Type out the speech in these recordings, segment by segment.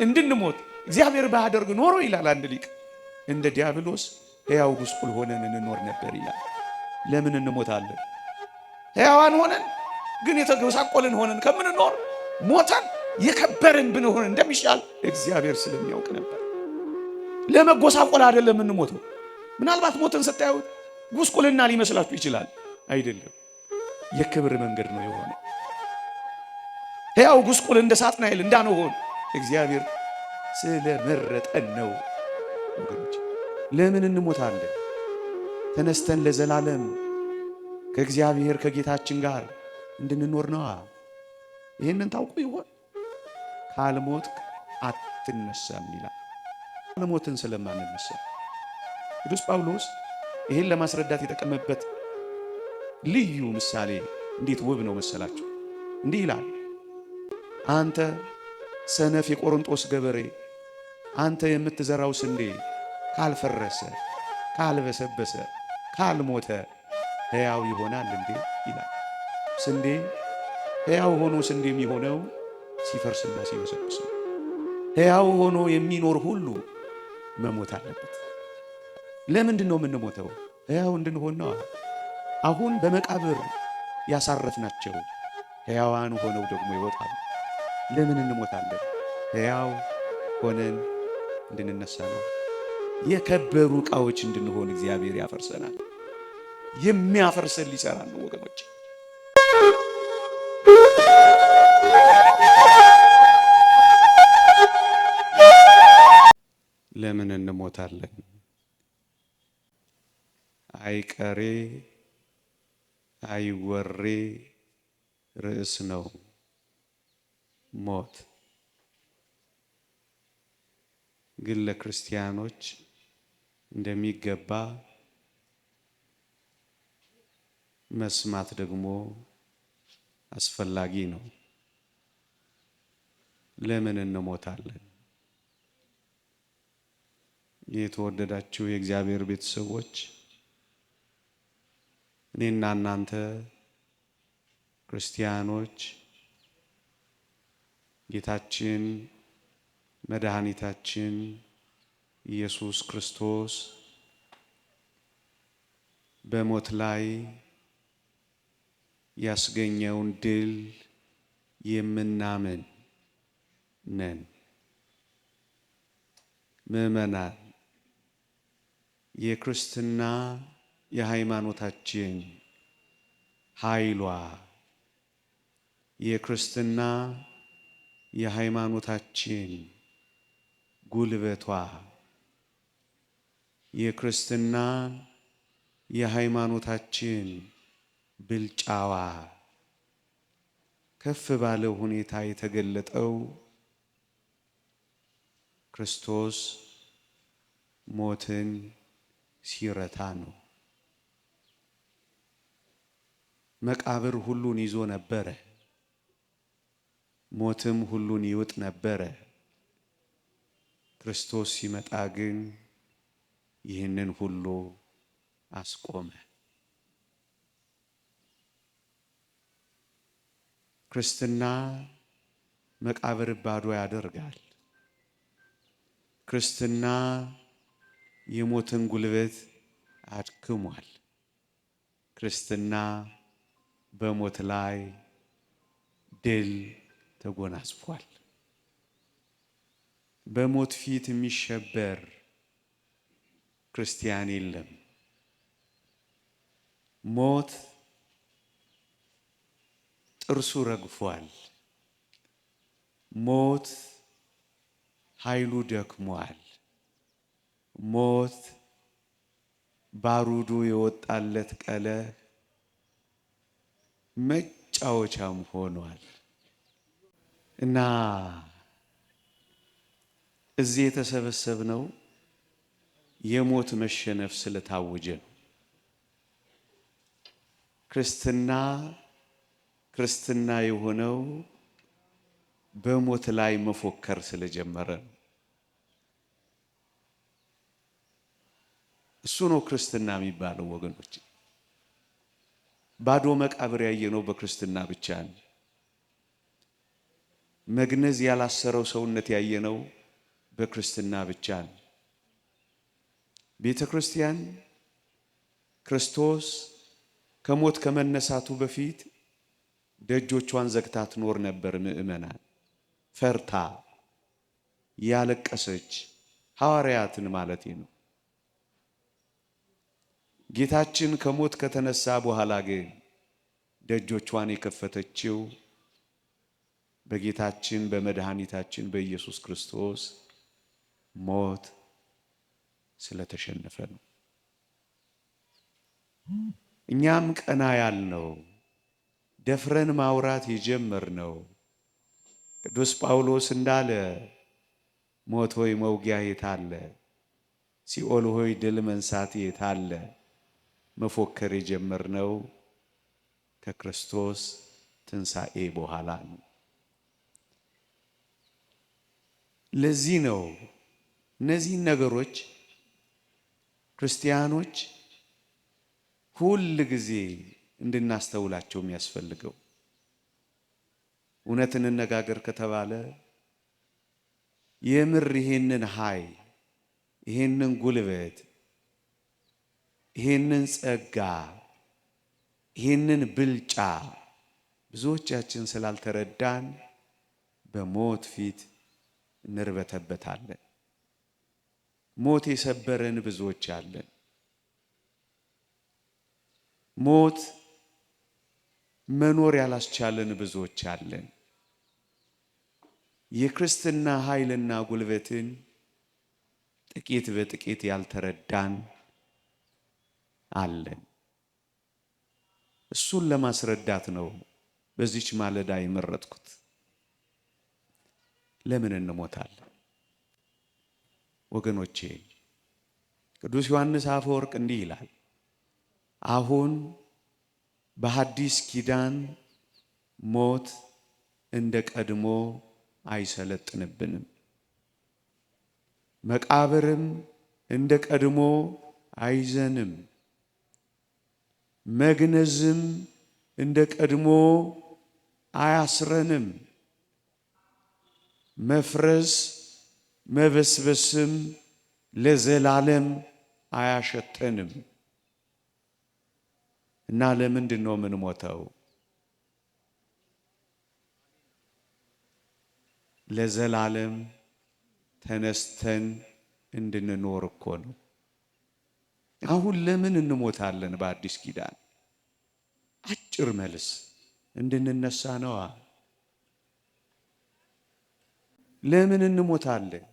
እንድንሞት እግዚአብሔር ባያደርግ ኖሮ ይላል አንድ ሊቅ እንደ ዲያብሎስ ሕያው ጉስቁል ሆነን እንኖር ነበር ይላል። ለምን እንሞታለን? ሕያዋን ሆነን ግን የተጎሳቆልን ሆነን ከምንኖር ሞተን የከበርን ብንሆን እንደሚሻል እግዚአብሔር ስለሚያውቅ ነበር። ለመጎሳቆል አይደለም እንሞተው። ምናልባት ሞትን ስታዩት ጉስቁልና ሊመስላችሁ ይችላል። አይደለም፣ የክብር መንገድ ነው የሆነው። ሕያው ጉስቁል እንደ ሳጥናኤል እንዳንሆን እግዚአብሔር ስለመረጠን ነው። ወገኖች ለምን እንሞታለን? ተነስተን ለዘላለም ከእግዚአብሔር ከጌታችን ጋር እንድንኖር ነዋ። ይህንን ታውቁ ይሆን? ካልሞት አትነሳም ይላል። ካልሞትን ስለማንነሳ ቅዱስ ጳውሎስ ይህን ለማስረዳት የተጠቀመበት ልዩ ምሳሌ እንዴት ውብ ነው መሰላችሁ! እንዲህ ይላል፣ አንተ ሰነፍ የቆሮንጦስ ገበሬ፣ አንተ የምትዘራው ስንዴ ካልፈረሰ፣ ካልበሰበሰ፣ ካልሞተ ሕያው ይሆናል እንዴ ይላል። ስንዴ ሕያው ሆኖ ስንዴ የሚሆነው ሲፈርስና ሲበሰብስ ነው። ሕያው ሆኖ የሚኖር ሁሉ መሞት አለበት። ለምንድን ነው የምንሞተው? ሕያው እንድንሆን ነው። አሁን በመቃብር ያሳረፍናቸው ሕያዋን ሆነው ደግሞ ይወጣሉ። ለምን እንሞታለን? ሕያው ሆነን እንድንነሳ ነው። የከበሩ ዕቃዎች እንድንሆን እግዚአብሔር ያፈርሰናል። የሚያፈርሰን ሊሰራ ነው ወገኖች። ለምን እንሞታለን? አይቀሬ አይወሬ ርዕስ ነው ሞት። ግን ለክርስቲያኖች እንደሚገባ መስማት ደግሞ አስፈላጊ ነው። ለምን እንሞታለን? የተወደዳችሁ የእግዚአብሔር ቤተሰቦች፣ እኔና እናንተ ክርስቲያኖች ጌታችን መድኃኒታችን ኢየሱስ ክርስቶስ በሞት ላይ ያስገኘውን ድል የምናምን ነን። ምእመናን፣ የክርስትና የሃይማኖታችን ኃይሏ፣ የክርስትና የሃይማኖታችን ጉልበቷ፣ የክርስትና የሃይማኖታችን ብልጫዋ ከፍ ባለው ሁኔታ የተገለጠው ክርስቶስ ሞትን ሲረታ ነው። መቃብር ሁሉን ይዞ ነበረ፣ ሞትም ሁሉን ይውጥ ነበረ። ክርስቶስ ሲመጣ ግን ይህንን ሁሉ አስቆመ። ክርስትና መቃብር ባዶ ያደርጋል። ክርስትና የሞትን ጉልበት አድክሟል። ክርስትና በሞት ላይ ድል ተጎናጽፏል። በሞት ፊት የሚሸበር ክርስቲያን የለም። ሞት ጥርሱ ረግፏል። ሞት ኃይሉ ደክሟል። ሞት ባሩዱ የወጣለት ቀለህ መጫወቻም ሆኗል እና እዚህ የተሰበሰብነው የሞት መሸነፍ ስለታወጀ ነው። ክርስትና የሆነው በሞት ላይ መፎከር ስለጀመረ ነው። እሱ ነው ክርስትና የሚባለው ወገኖች። ባዶ መቃብር ያየነው በክርስትና ብቻ ነው። መግነዝ ያላሰረው ሰውነት ያየነው በክርስትና ብቻ ነው። ቤተ ክርስቲያን ክርስቶስ ከሞት ከመነሳቱ በፊት ደጆቿን ዘግታ ትኖር ነበር። ምእመናን ፈርታ ያለቀሰች ሐዋርያትን ማለት ነው። ጌታችን ከሞት ከተነሳ በኋላ ግን ደጆቿን የከፈተችው በጌታችን በመድኃኒታችን በኢየሱስ ክርስቶስ ሞት ስለተሸነፈ ነው። እኛም ቀና ያልነው ደፍረን ማውራት የጀመርነው ቅዱስ ጳውሎስ እንዳለ ሞት ሆይ መውጊያ የታለ? ሲኦል ሆይ ድል መንሳት የታለ? መፎከር የጀመርነው ከክርስቶስ ትንሣኤ በኋላ ነው። ለዚህ ነው እነዚህን ነገሮች ክርስቲያኖች ሁል ጊዜ እንድናስተውላቸው የሚያስፈልገው። እውነት እንነጋገር ከተባለ የምር ይሄንን ኃይል፣ ይሄንን ጉልበት፣ ይሄንን ጸጋ፣ ይሄንን ብልጫ ብዙዎቻችን ስላልተረዳን በሞት ፊት እንርበተበታለን። ሞት የሰበረን ብዙዎች አለን። ሞት መኖር ያላስቻለን ብዙዎች አለን። የክርስትና ኃይልና ጉልበትን ጥቂት በጥቂት ያልተረዳን አለን። እሱን ለማስረዳት ነው በዚች ማለዳ የመረጥኩት። ለምን እንሞታለን? ወገኖቼ ቅዱስ ዮሐንስ አፈወርቅ እንዲህ ይላል፣ አሁን በሐዲስ ኪዳን ሞት እንደ ቀድሞ አይሰለጥንብንም፣ መቃብርም እንደ ቀድሞ አይዘንም፣ መግነዝም እንደ ቀድሞ አያስረንም፣ መፍረስ መበስበስም ለዘላለም አያሸተንም። እና ለምንድን ነው የምንሞተው? ለዘላለም ተነስተን እንድንኖር እኮ ነው። አሁን ለምን እንሞታለን? በአዲስ ኪዳን አጭር መልስ እንድንነሳ ነዋ። ለምን እንሞታለን?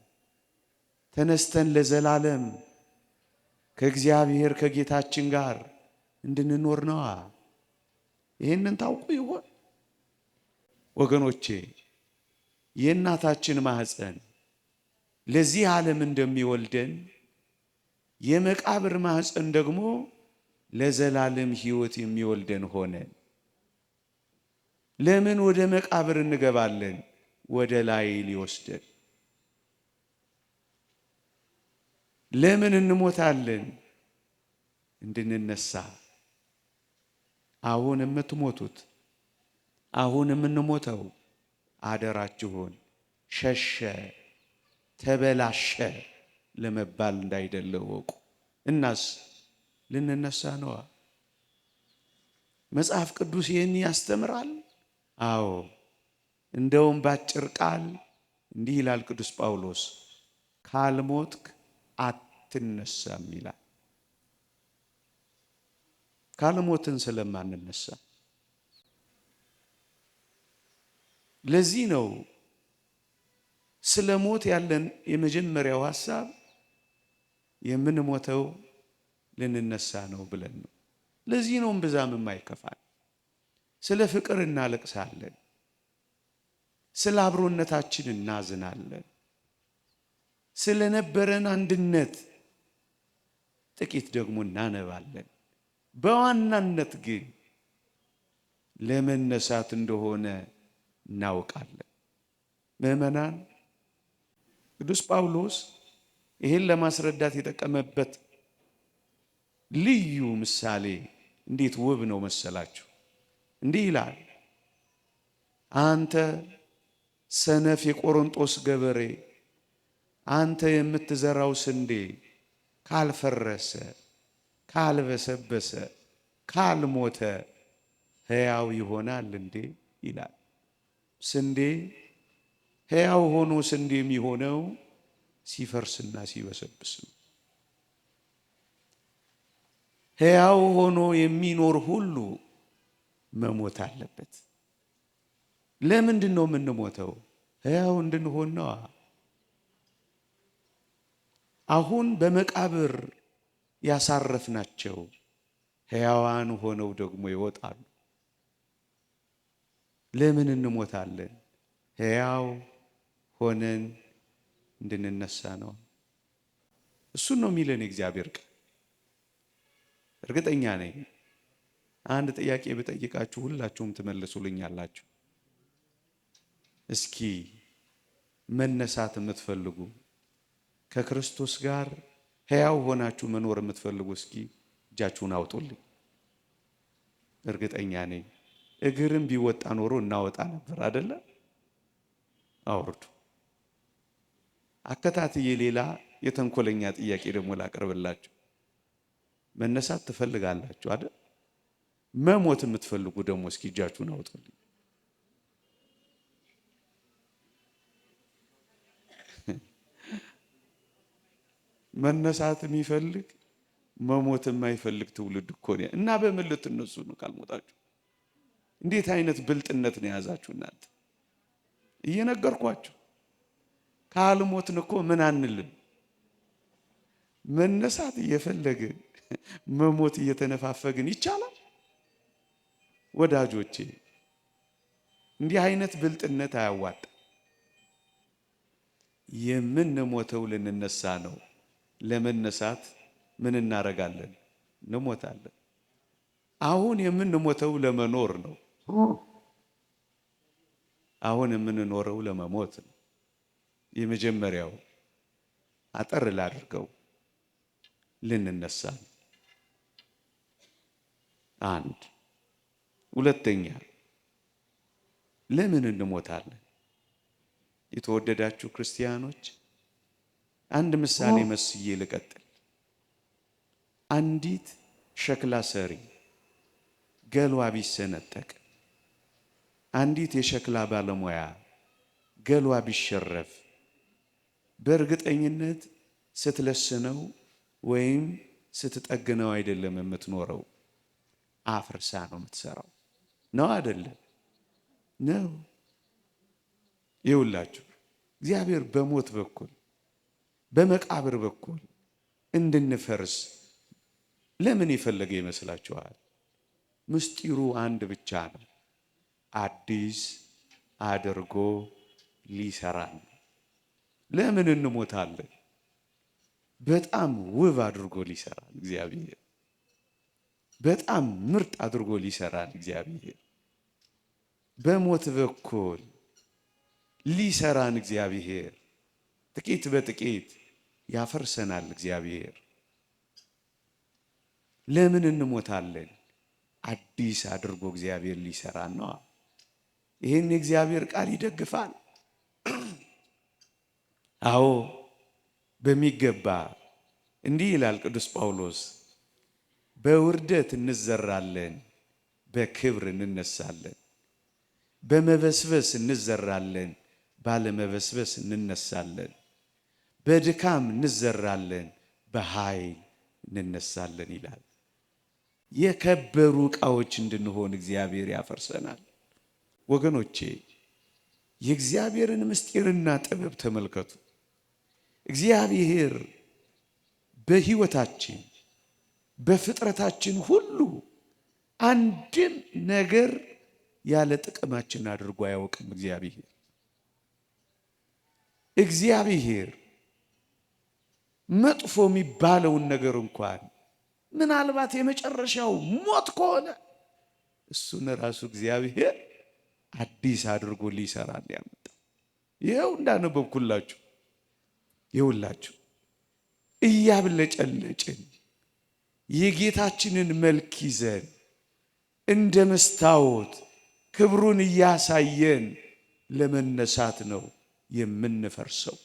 ተነስተን ለዘላለም ከእግዚአብሔር ከጌታችን ጋር እንድንኖር ነዋ። ይህንን ታውቁ ይሆን ወገኖቼ? የእናታችን ማህፀን ለዚህ ዓለም እንደሚወልደን የመቃብር ማህፀን ደግሞ ለዘላለም ሕይወት የሚወልደን ሆነ። ለምን ወደ መቃብር እንገባለን? ወደ ላይ ሊወስደን። ለምን እንሞታለን? እንድንነሳ። አሁን የምትሞቱት፣ አሁን የምንሞተው አደራችሁን ሸሸ ተበላሸ ለመባል እንዳይደለ ወቁ። እናስ ልንነሳ ነዋ። መጽሐፍ ቅዱስ ይህን ያስተምራል። አዎ፣ እንደውም ባጭር ቃል እንዲህ ይላል ቅዱስ ጳውሎስ፣ ካልሞትክ አትነሳም ይላል። ካልሞትን ስለማንነሳ። ለዚህ ነው ስለ ሞት ያለን የመጀመሪያው ሐሳብ የምንሞተው ልንነሳ ነው ብለን ነው። ለዚህ ነው እምብዛም የማይከፋን። ስለ ፍቅር እናለቅሳለን፣ ስለ አብሮነታችን እናዝናለን፣ ስለ ነበረን አንድነት ጥቂት ደግሞ እናነባለን። በዋናነት ግን ለመነሳት እንደሆነ እናውቃለን። ምዕመናን፣ ቅዱስ ጳውሎስ ይህን ለማስረዳት የጠቀመበት ልዩ ምሳሌ እንዴት ውብ ነው መሰላችሁ! እንዲህ ይላል፣ አንተ ሰነፍ የቆሮንጦስ ገበሬ አንተ የምትዘራው ስንዴ ካልፈረሰ፣ ካልበሰበሰ፣ ካልሞተ ሕያው ይሆናል እንዴ ይላል። ስንዴ ሕያው ሆኖ ስንዴ የሚሆነው ሲፈርስና ሲበሰብስ ነው። ሕያው ሆኖ የሚኖር ሁሉ መሞት አለበት። ለምንድን ነው የምንሞተው? ሕያው እንድንሆን ነዋ። አሁን በመቃብር ያሳረፍናቸው ሕያዋን ሆነው ደግሞ ይወጣሉ። ለምን እንሞታለን? ሕያው ሆነን እንድንነሳ ነው። እሱን ነው የሚለን የእግዚአብሔር ቃል። እርግጠኛ ነኝ አንድ ጥያቄ ብጠይቃችሁ ሁላችሁም ትመልሱልኛላችሁ። እስኪ መነሳት የምትፈልጉ ከክርስቶስ ጋር ሕያው ሆናችሁ መኖር የምትፈልጉ እስኪ እጃችሁን አውጡልኝ። እርግጠኛ ነኝ እግርም ቢወጣ ኖሮ እናወጣ ነበር አይደለ? አውርዱ። አከታትዬ ሌላ የተንኮለኛ ጥያቄ ደግሞ ላቀርብላችሁ። መነሳት ትፈልጋላችሁ አይደል? መሞት የምትፈልጉ ደግሞ እስኪ እጃችሁን አውጡልኝ። መነሳት የሚፈልግ መሞት የማይፈልግ ትውልድ እኮ ነው። እና በምን ልትነሱ ነው ካልሞታችሁ? እንዴት አይነት ብልጥነት ነው የያዛችሁ እናንተ? እየነገርኳችሁ ካልሞትን እኮ ምን አንልም። መነሳት እየፈለግን መሞት እየተነፋፈግን ይቻላል? ወዳጆቼ እንዲህ አይነት ብልጥነት አያዋጣም። የምንሞተው ልንነሳ ነው። ለመነሳት ምን እናደርጋለን? እንሞታለን። አሁን የምንሞተው ለመኖር ነው። አሁን የምንኖረው ለመሞት ነው። የመጀመሪያው አጠር ላድርገው፣ ልንነሳ ነው። አንድ ሁለተኛ ለምን እንሞታለን? የተወደዳችሁ ክርስቲያኖች አንድ ምሳሌ መስዬ ልቀጥል። አንዲት ሸክላ ሰሪ ገሏ ቢሰነጠቅ፣ አንዲት የሸክላ ባለሙያ ገሏ ቢሸረፍ በእርግጠኝነት ስትለስነው ወይም ስትጠግነው አይደለም የምትኖረው፣ አፍርሳ ነው የምትሰራው። ነው አይደለም? ነው። ይውላችሁ እግዚአብሔር በሞት በኩል በመቃብር በኩል እንድንፈርስ ለምን የፈለገ ይመስላችኋል? ምስጢሩ አንድ ብቻ ነው። አዲስ አድርጎ ሊሰራን። ለምን እንሞታለን? በጣም ውብ አድርጎ ሊሰራን እግዚአብሔር። በጣም ምርጥ አድርጎ ሊሰራን እግዚአብሔር። በሞት በኩል ሊሰራን እግዚአብሔር ጥቂት በጥቂት ያፈርሰናል እግዚአብሔር። ለምን እንሞታለን? አዲስ አድርጎ እግዚአብሔር ሊሰራን ነው። ይህን የእግዚአብሔር ቃል ይደግፋል። አዎ በሚገባ እንዲህ ይላል ቅዱስ ጳውሎስ፣ በውርደት እንዘራለን፣ በክብር እንነሳለን። በመበስበስ እንዘራለን፣ ባለመበስበስ እንነሳለን። በድካም እንዘራለን፣ በኃይል እንነሳለን ይላል። የከበሩ ዕቃዎች እንድንሆን እግዚአብሔር ያፈርሰናል። ወገኖቼ የእግዚአብሔርን ምስጢርና ጥበብ ተመልከቱ። እግዚአብሔር በሕይወታችን በፍጥረታችን ሁሉ አንድም ነገር ያለ ጥቅማችን አድርጎ አያውቅም። እግዚአብሔር መጥፎ የሚባለውን ነገር እንኳን ምናልባት የመጨረሻው ሞት ከሆነ እሱን ራሱ እግዚአብሔር አዲስ አድርጎ ሊሰራን ያመጣ። ይኸው እንዳነበብኩላችሁ ይኸውላችሁ እያብለጨለጭን የጌታችንን መልክ ይዘን እንደ መስታወት ክብሩን እያሳየን ለመነሳት ነው የምንፈርሰው።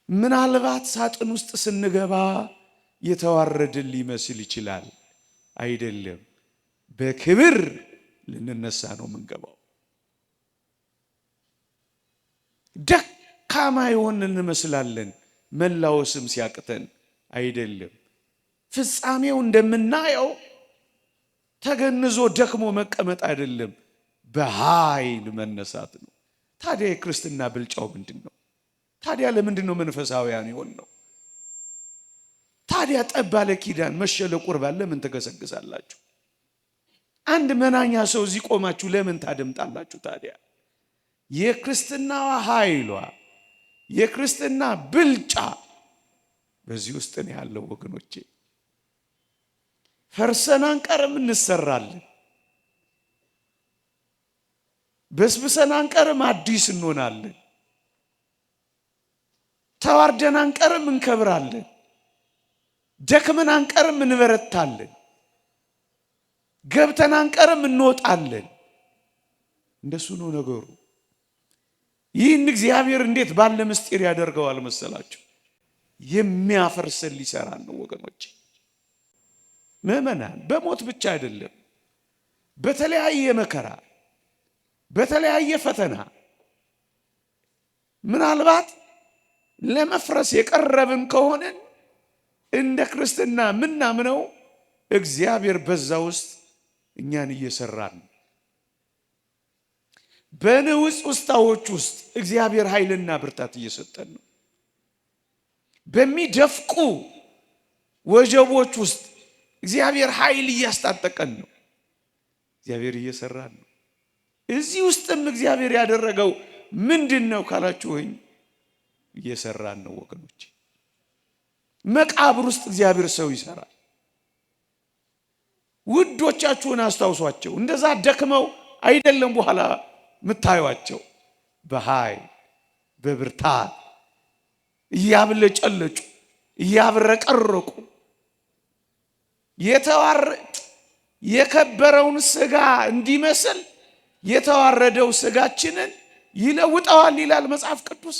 ምናልባት ሳጥን ውስጥ ስንገባ የተዋረድን ሊመስል ይችላል። አይደለም፣ በክብር ልንነሳ ነው የምንገባው። ደካማ የሆንን እንመስላለን መላወስም ሲያቅተን። አይደለም፣ ፍጻሜው እንደምናየው ተገንዞ ደክሞ መቀመጥ አይደለም፣ በኃይል መነሳት ነው። ታዲያ የክርስትና ብልጫው ምንድን ነው? ታዲያ ለምንድን ነው መንፈሳውያን የሆን ነው? ታዲያ ጠብ ባለ ኪዳን መሸለ ቁርባን ለምን ትገሰግሳላችሁ? አንድ መናኛ ሰው እዚህ ቆማችሁ ለምን ታደምጣላችሁ? ታዲያ የክርስትናዋ ኃይሏ የክርስትና ብልጫ በዚህ ውስጥ ነው ያለው ወገኖቼ። ፈርሰን አንቀርም፣ እንሰራለን። በስብሰን አንቀርም፣ አዲስ እንሆናለን። ተዋርደን አንቀርም፣ እንከብራለን። ደክመን አንቀርም፣ እንበረታለን። ገብተን አንቀርም፣ እንወጣለን። እንደሱ ነው ነገሩ። ይህን እግዚአብሔር እንዴት ባለ ምስጢር ያደርገዋል መሰላችሁ? የሚያፈርሰን ሊሰራን ነው ወገኖቼ። ምእመናን፣ በሞት ብቻ አይደለም፣ በተለያየ መከራ፣ በተለያየ ፈተና ምናልባት ለመፍረስ የቀረብን ከሆነን እንደ ክርስትና ምናምነው እግዚአብሔር በዛ ውስጥ እኛን እየሰራን ነው። በንውጽ ውስጣዎች ውስጥ እግዚአብሔር ኃይልና ብርታት እየሰጠን ነው። በሚደፍቁ ወጀቦች ውስጥ እግዚአብሔር ኃይል እያስታጠቀን ነው። እግዚአብሔር እየሰራን ነው። እዚህ ውስጥም እግዚአብሔር ያደረገው ምንድን ነው ካላችሁኝ፣ እየሰራን ነው ወገኖች። መቃብር ውስጥ እግዚአብሔር ሰው ይሰራል። ውዶቻችሁን አስታውሷቸው። እንደዛ ደክመው አይደለም በኋላ ምታዩዋቸው፣ በኃይል በብርታት እያብለጨለጩ እያብረቀረቁ የከበረውን ስጋ እንዲመስል የተዋረደው ስጋችንን ይለውጠዋል ይላል መጽሐፍ ቅዱስ።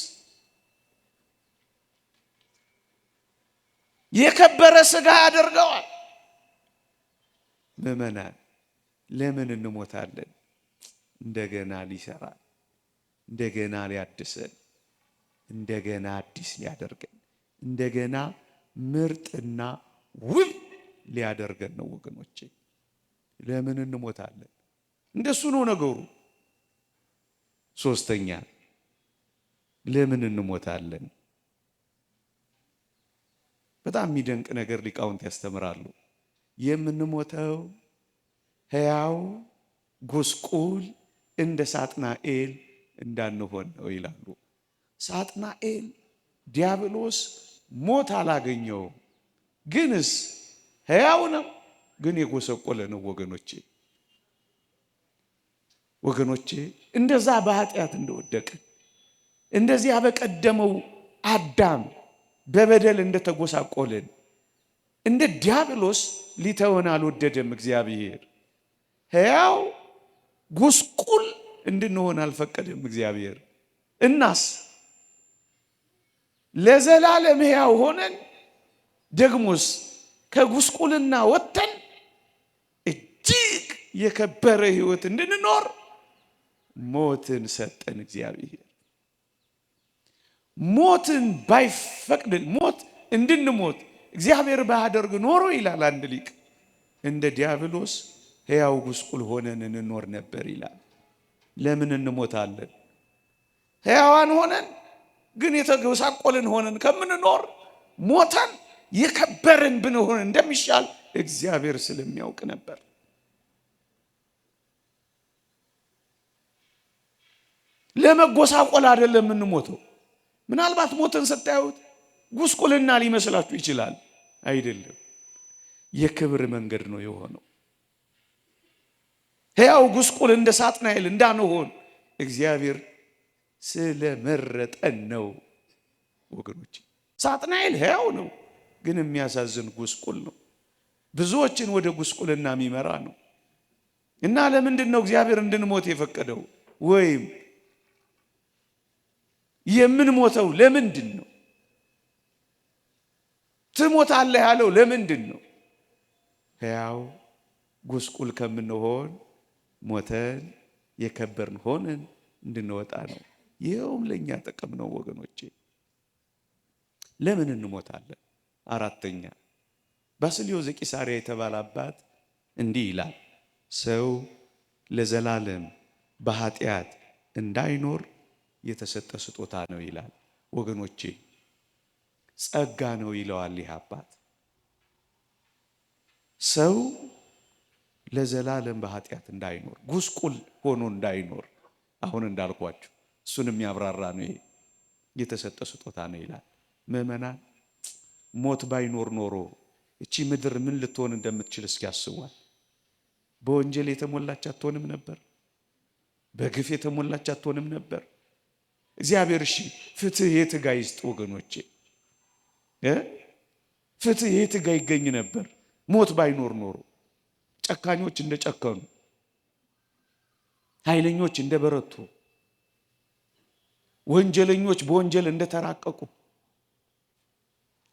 የከበረ ስጋ ያደርገዋል። ምእመናን፣ ለምን እንሞታለን? እንደገና ሊሰራን፣ እንደገና ሊያድሰን፣ እንደገና አዲስ ሊያደርገን፣ እንደገና ምርጥና ውብ ሊያደርገን ነው ወገኖቼ። ለምን እንሞታለን? እንደሱ ነው ነገሩ። ሶስተኛ፣ ለምን እንሞታለን? በጣም የሚደንቅ ነገር ሊቃውንት ያስተምራሉ። የምንሞተው ሕያው ጉስቁል እንደ ሳጥናኤል እንዳንሆን ነው ይላሉ። ሳጥናኤል ዲያብሎስ ሞት አላገኘውም፣ ግንስ ሕያው ነው፣ ግን የጎሰቆለ ነው ወገኖቼ። እንደዛ በኃጢአት እንደወደቅን፣ እንደዚያ በቀደመው አዳም በበደል እንደተጎሳቆልን እንደ ዲያብሎስ ሊተወን አልወደደም እግዚአብሔር። ሕያው ጉስቁል እንድንሆን አልፈቀደም እግዚአብሔር። እናስ ለዘላለም ሕያው ሆነን ደግሞስ ከጉስቁልና ወጥተን እጅግ የከበረ ሕይወት እንድንኖር ሞትን ሰጠን እግዚአብሔር። ሞትን ባይፈቅድ ሞት እንድንሞት እግዚአብሔር ባያደርግ ኖሮ ይላል አንድ ሊቅ፣ እንደ ዲያብሎስ ሕያው ጉስቁል ሆነን እንኖር ነበር ይላል። ለምን እንሞታለን? ሕያዋን ሆነን ግን የተጎሳቆልን ሆነን ከምንኖር ሞተን የከበርን ብንሆን እንደሚሻል እግዚአብሔር ስለሚያውቅ ነበር። ለመጎሳቆል አይደለም የምንሞተው። ምናልባት ሞትን ስታዩት ጉስቁልና ሊመስላችሁ ይችላል። አይደለም፣ የክብር መንገድ ነው የሆነው። ሕያው ጉስቁል እንደ ሳጥናኤል እንዳንሆን እግዚአብሔር ስለመረጠን ነው ወገኖች። ሳጥናኤል ሕያው ነው፣ ግን የሚያሳዝን ጉስቁል ነው። ብዙዎችን ወደ ጉስቁልና የሚመራ ነው። እና ለምንድን ነው እግዚአብሔር እንድንሞት የፈቀደው? ወይም የምንሞተው ለምንድን ነው? ትሞታለህ ያለው ለምንድን ነው? ሕያው ጉስቁል ከምንሆን ሞተን የከበርን ሆነን እንድንወጣ ነው። ይኸውም ለእኛ ጥቅም ነው ወገኖቼ። ለምን እንሞታለን? አራተኛ ባስልዮስ ዘቂሳርያ የተባለ አባት እንዲህ ይላል፣ ሰው ለዘላለም በኃጢአት እንዳይኖር የተሰጠ ስጦታ ነው ይላል። ወገኖቼ ጸጋ ነው ይለዋል ይህ አባት። ሰው ለዘላለም በኃጢአት እንዳይኖር፣ ጉስቁል ሆኖ እንዳይኖር፣ አሁን እንዳልኳችሁ እሱን የሚያብራራ ነው። ይሄ የተሰጠ ስጦታ ነው ይላል። ምዕመናን ሞት ባይኖር ኖሮ እቺ ምድር ምን ልትሆን እንደምትችል እስኪ ያስቧል። በወንጀል የተሞላች አትሆንም ነበር። በግፍ የተሞላች አትሆንም ነበር። እግዚአብሔር እሺ ፍትህ የት ጋ ይስጥ ወገኖቼ? ፍትህ የት ጋ ይገኝ ነበር? ሞት ባይኖር ኖሮ ጨካኞች እንደጨከኑ፣ ኃይለኞች እንደበረቱ፣ ወንጀለኞች በወንጀል እንደተራቀቁ፣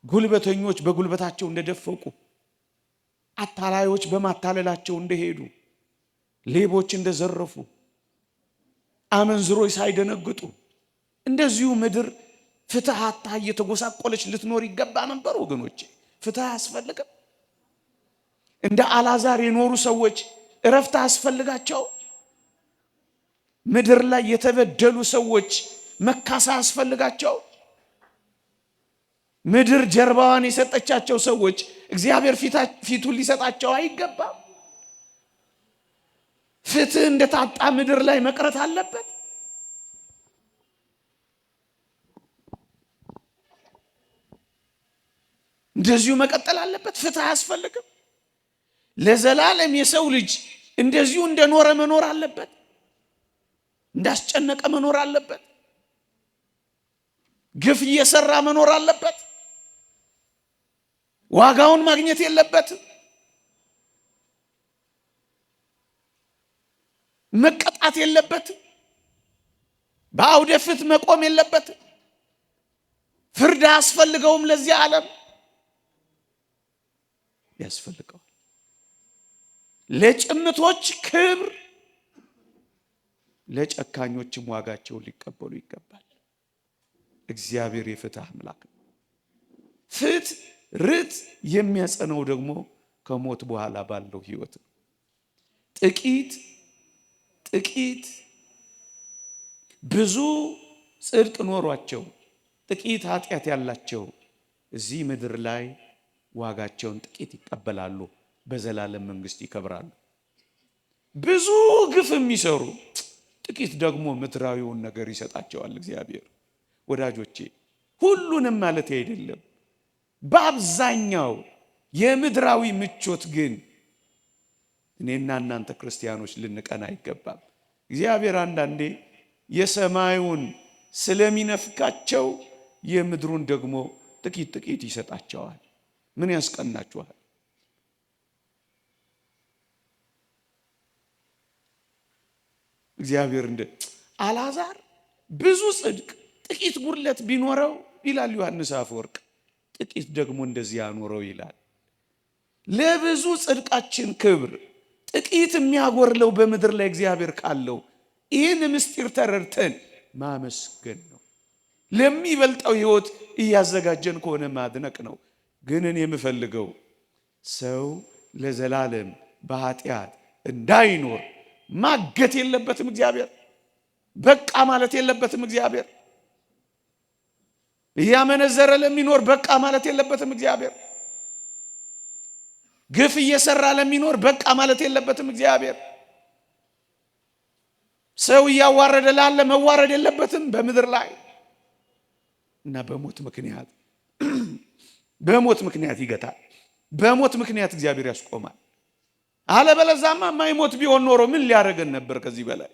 ጉልበተኞች በጉልበታቸው እንደደፈቁ፣ አታላዮች በማታለላቸው እንደሄዱ፣ ሌቦች እንደዘረፉ፣ አመንዝሮች ሳይደነግጡ፣ እንደዚሁ ምድር ፍትህ አጣ እየተጎሳቆለች ልትኖር ይገባ ነበር ወገኖቼ። ፍትህ አያስፈልግም? እንደ አልዓዛር የኖሩ ሰዎች እረፍት አያስፈልጋቸው? ምድር ላይ የተበደሉ ሰዎች መካሳ አያስፈልጋቸው? ምድር ጀርባዋን የሰጠቻቸው ሰዎች እግዚአብሔር ፊቱን ሊሰጣቸው አይገባም? ፍትህ እንደታጣ ምድር ላይ መቅረት አለበት? እንደዚሁ መቀጠል አለበት? ፍትህ አያስፈልግም? ለዘላለም የሰው ልጅ እንደዚሁ እንደኖረ መኖር አለበት? እንዳስጨነቀ መኖር አለበት? ግፍ እየሰራ መኖር አለበት? ዋጋውን ማግኘት የለበትም? መቀጣት የለበትም? በአውደ ፍትህ መቆም የለበትም? ፍርድ አያስፈልገውም? ለዚህ ዓለም ያስፈልገዋል። ለጭምቶች ክብር፣ ለጨካኞችም ዋጋቸውን ሊቀበሉ ይገባል። እግዚአብሔር የፍትህ አምላክ ነው። ፍትህ ርት የሚያጸናው ደግሞ ከሞት በኋላ ባለው ህይወት ነው። ጥቂት ብዙ ጽድቅ ኖሯቸው ጥቂት ኃጢአት ያላቸው እዚህ ምድር ላይ ዋጋቸውን ጥቂት ይቀበላሉ፣ በዘላለም መንግስት ይከብራሉ። ብዙ ግፍ የሚሰሩ ጥቂት ደግሞ ምድራዊውን ነገር ይሰጣቸዋል እግዚአብሔር። ወዳጆቼ ሁሉንም ማለት አይደለም፣ በአብዛኛው የምድራዊ ምቾት ግን እኔና እናንተ ክርስቲያኖች ልንቀና አይገባም። እግዚአብሔር አንዳንዴ የሰማዩን ስለሚነፍቃቸው የምድሩን ደግሞ ጥቂት ይሰጣቸዋል። ምን ያስቀናችኋል? እግዚአብሔር እንደ አልዓዛር ብዙ ጽድቅ ጥቂት ጉድለት ቢኖረው ይላል ዮሐንስ አፈወርቅ፣ ጥቂት ደግሞ እንደዚህ ያኖረው ይላል። ለብዙ ጽድቃችን ክብር ጥቂት የሚያጎርለው በምድር ላይ እግዚአብሔር ካለው ይህን ምስጢር ተረድተን ማመስገን ነው። ለሚበልጠው ህይወት እያዘጋጀን ከሆነ ማድነቅ ነው። ግን እኔ የምፈልገው ሰው ለዘላለም በኃጢአት እንዳይኖር ማገት የለበትም እግዚአብሔር። በቃ ማለት የለበትም እግዚአብሔር። እያመነዘረ ለሚኖር በቃ ማለት የለበትም እግዚአብሔር። ግፍ እየሰራ ለሚኖር በቃ ማለት የለበትም እግዚአብሔር። ሰው እያዋረደ ላለ መዋረድ የለበትም በምድር ላይ እና በሞት ምክንያት ይገታል። በሞት ምክንያት እግዚአብሔር ያስቆማል። አለበለዛማ ማይሞት ቢሆን ኖሮ ምን ሊያደርገን ነበር? ከዚህ በላይ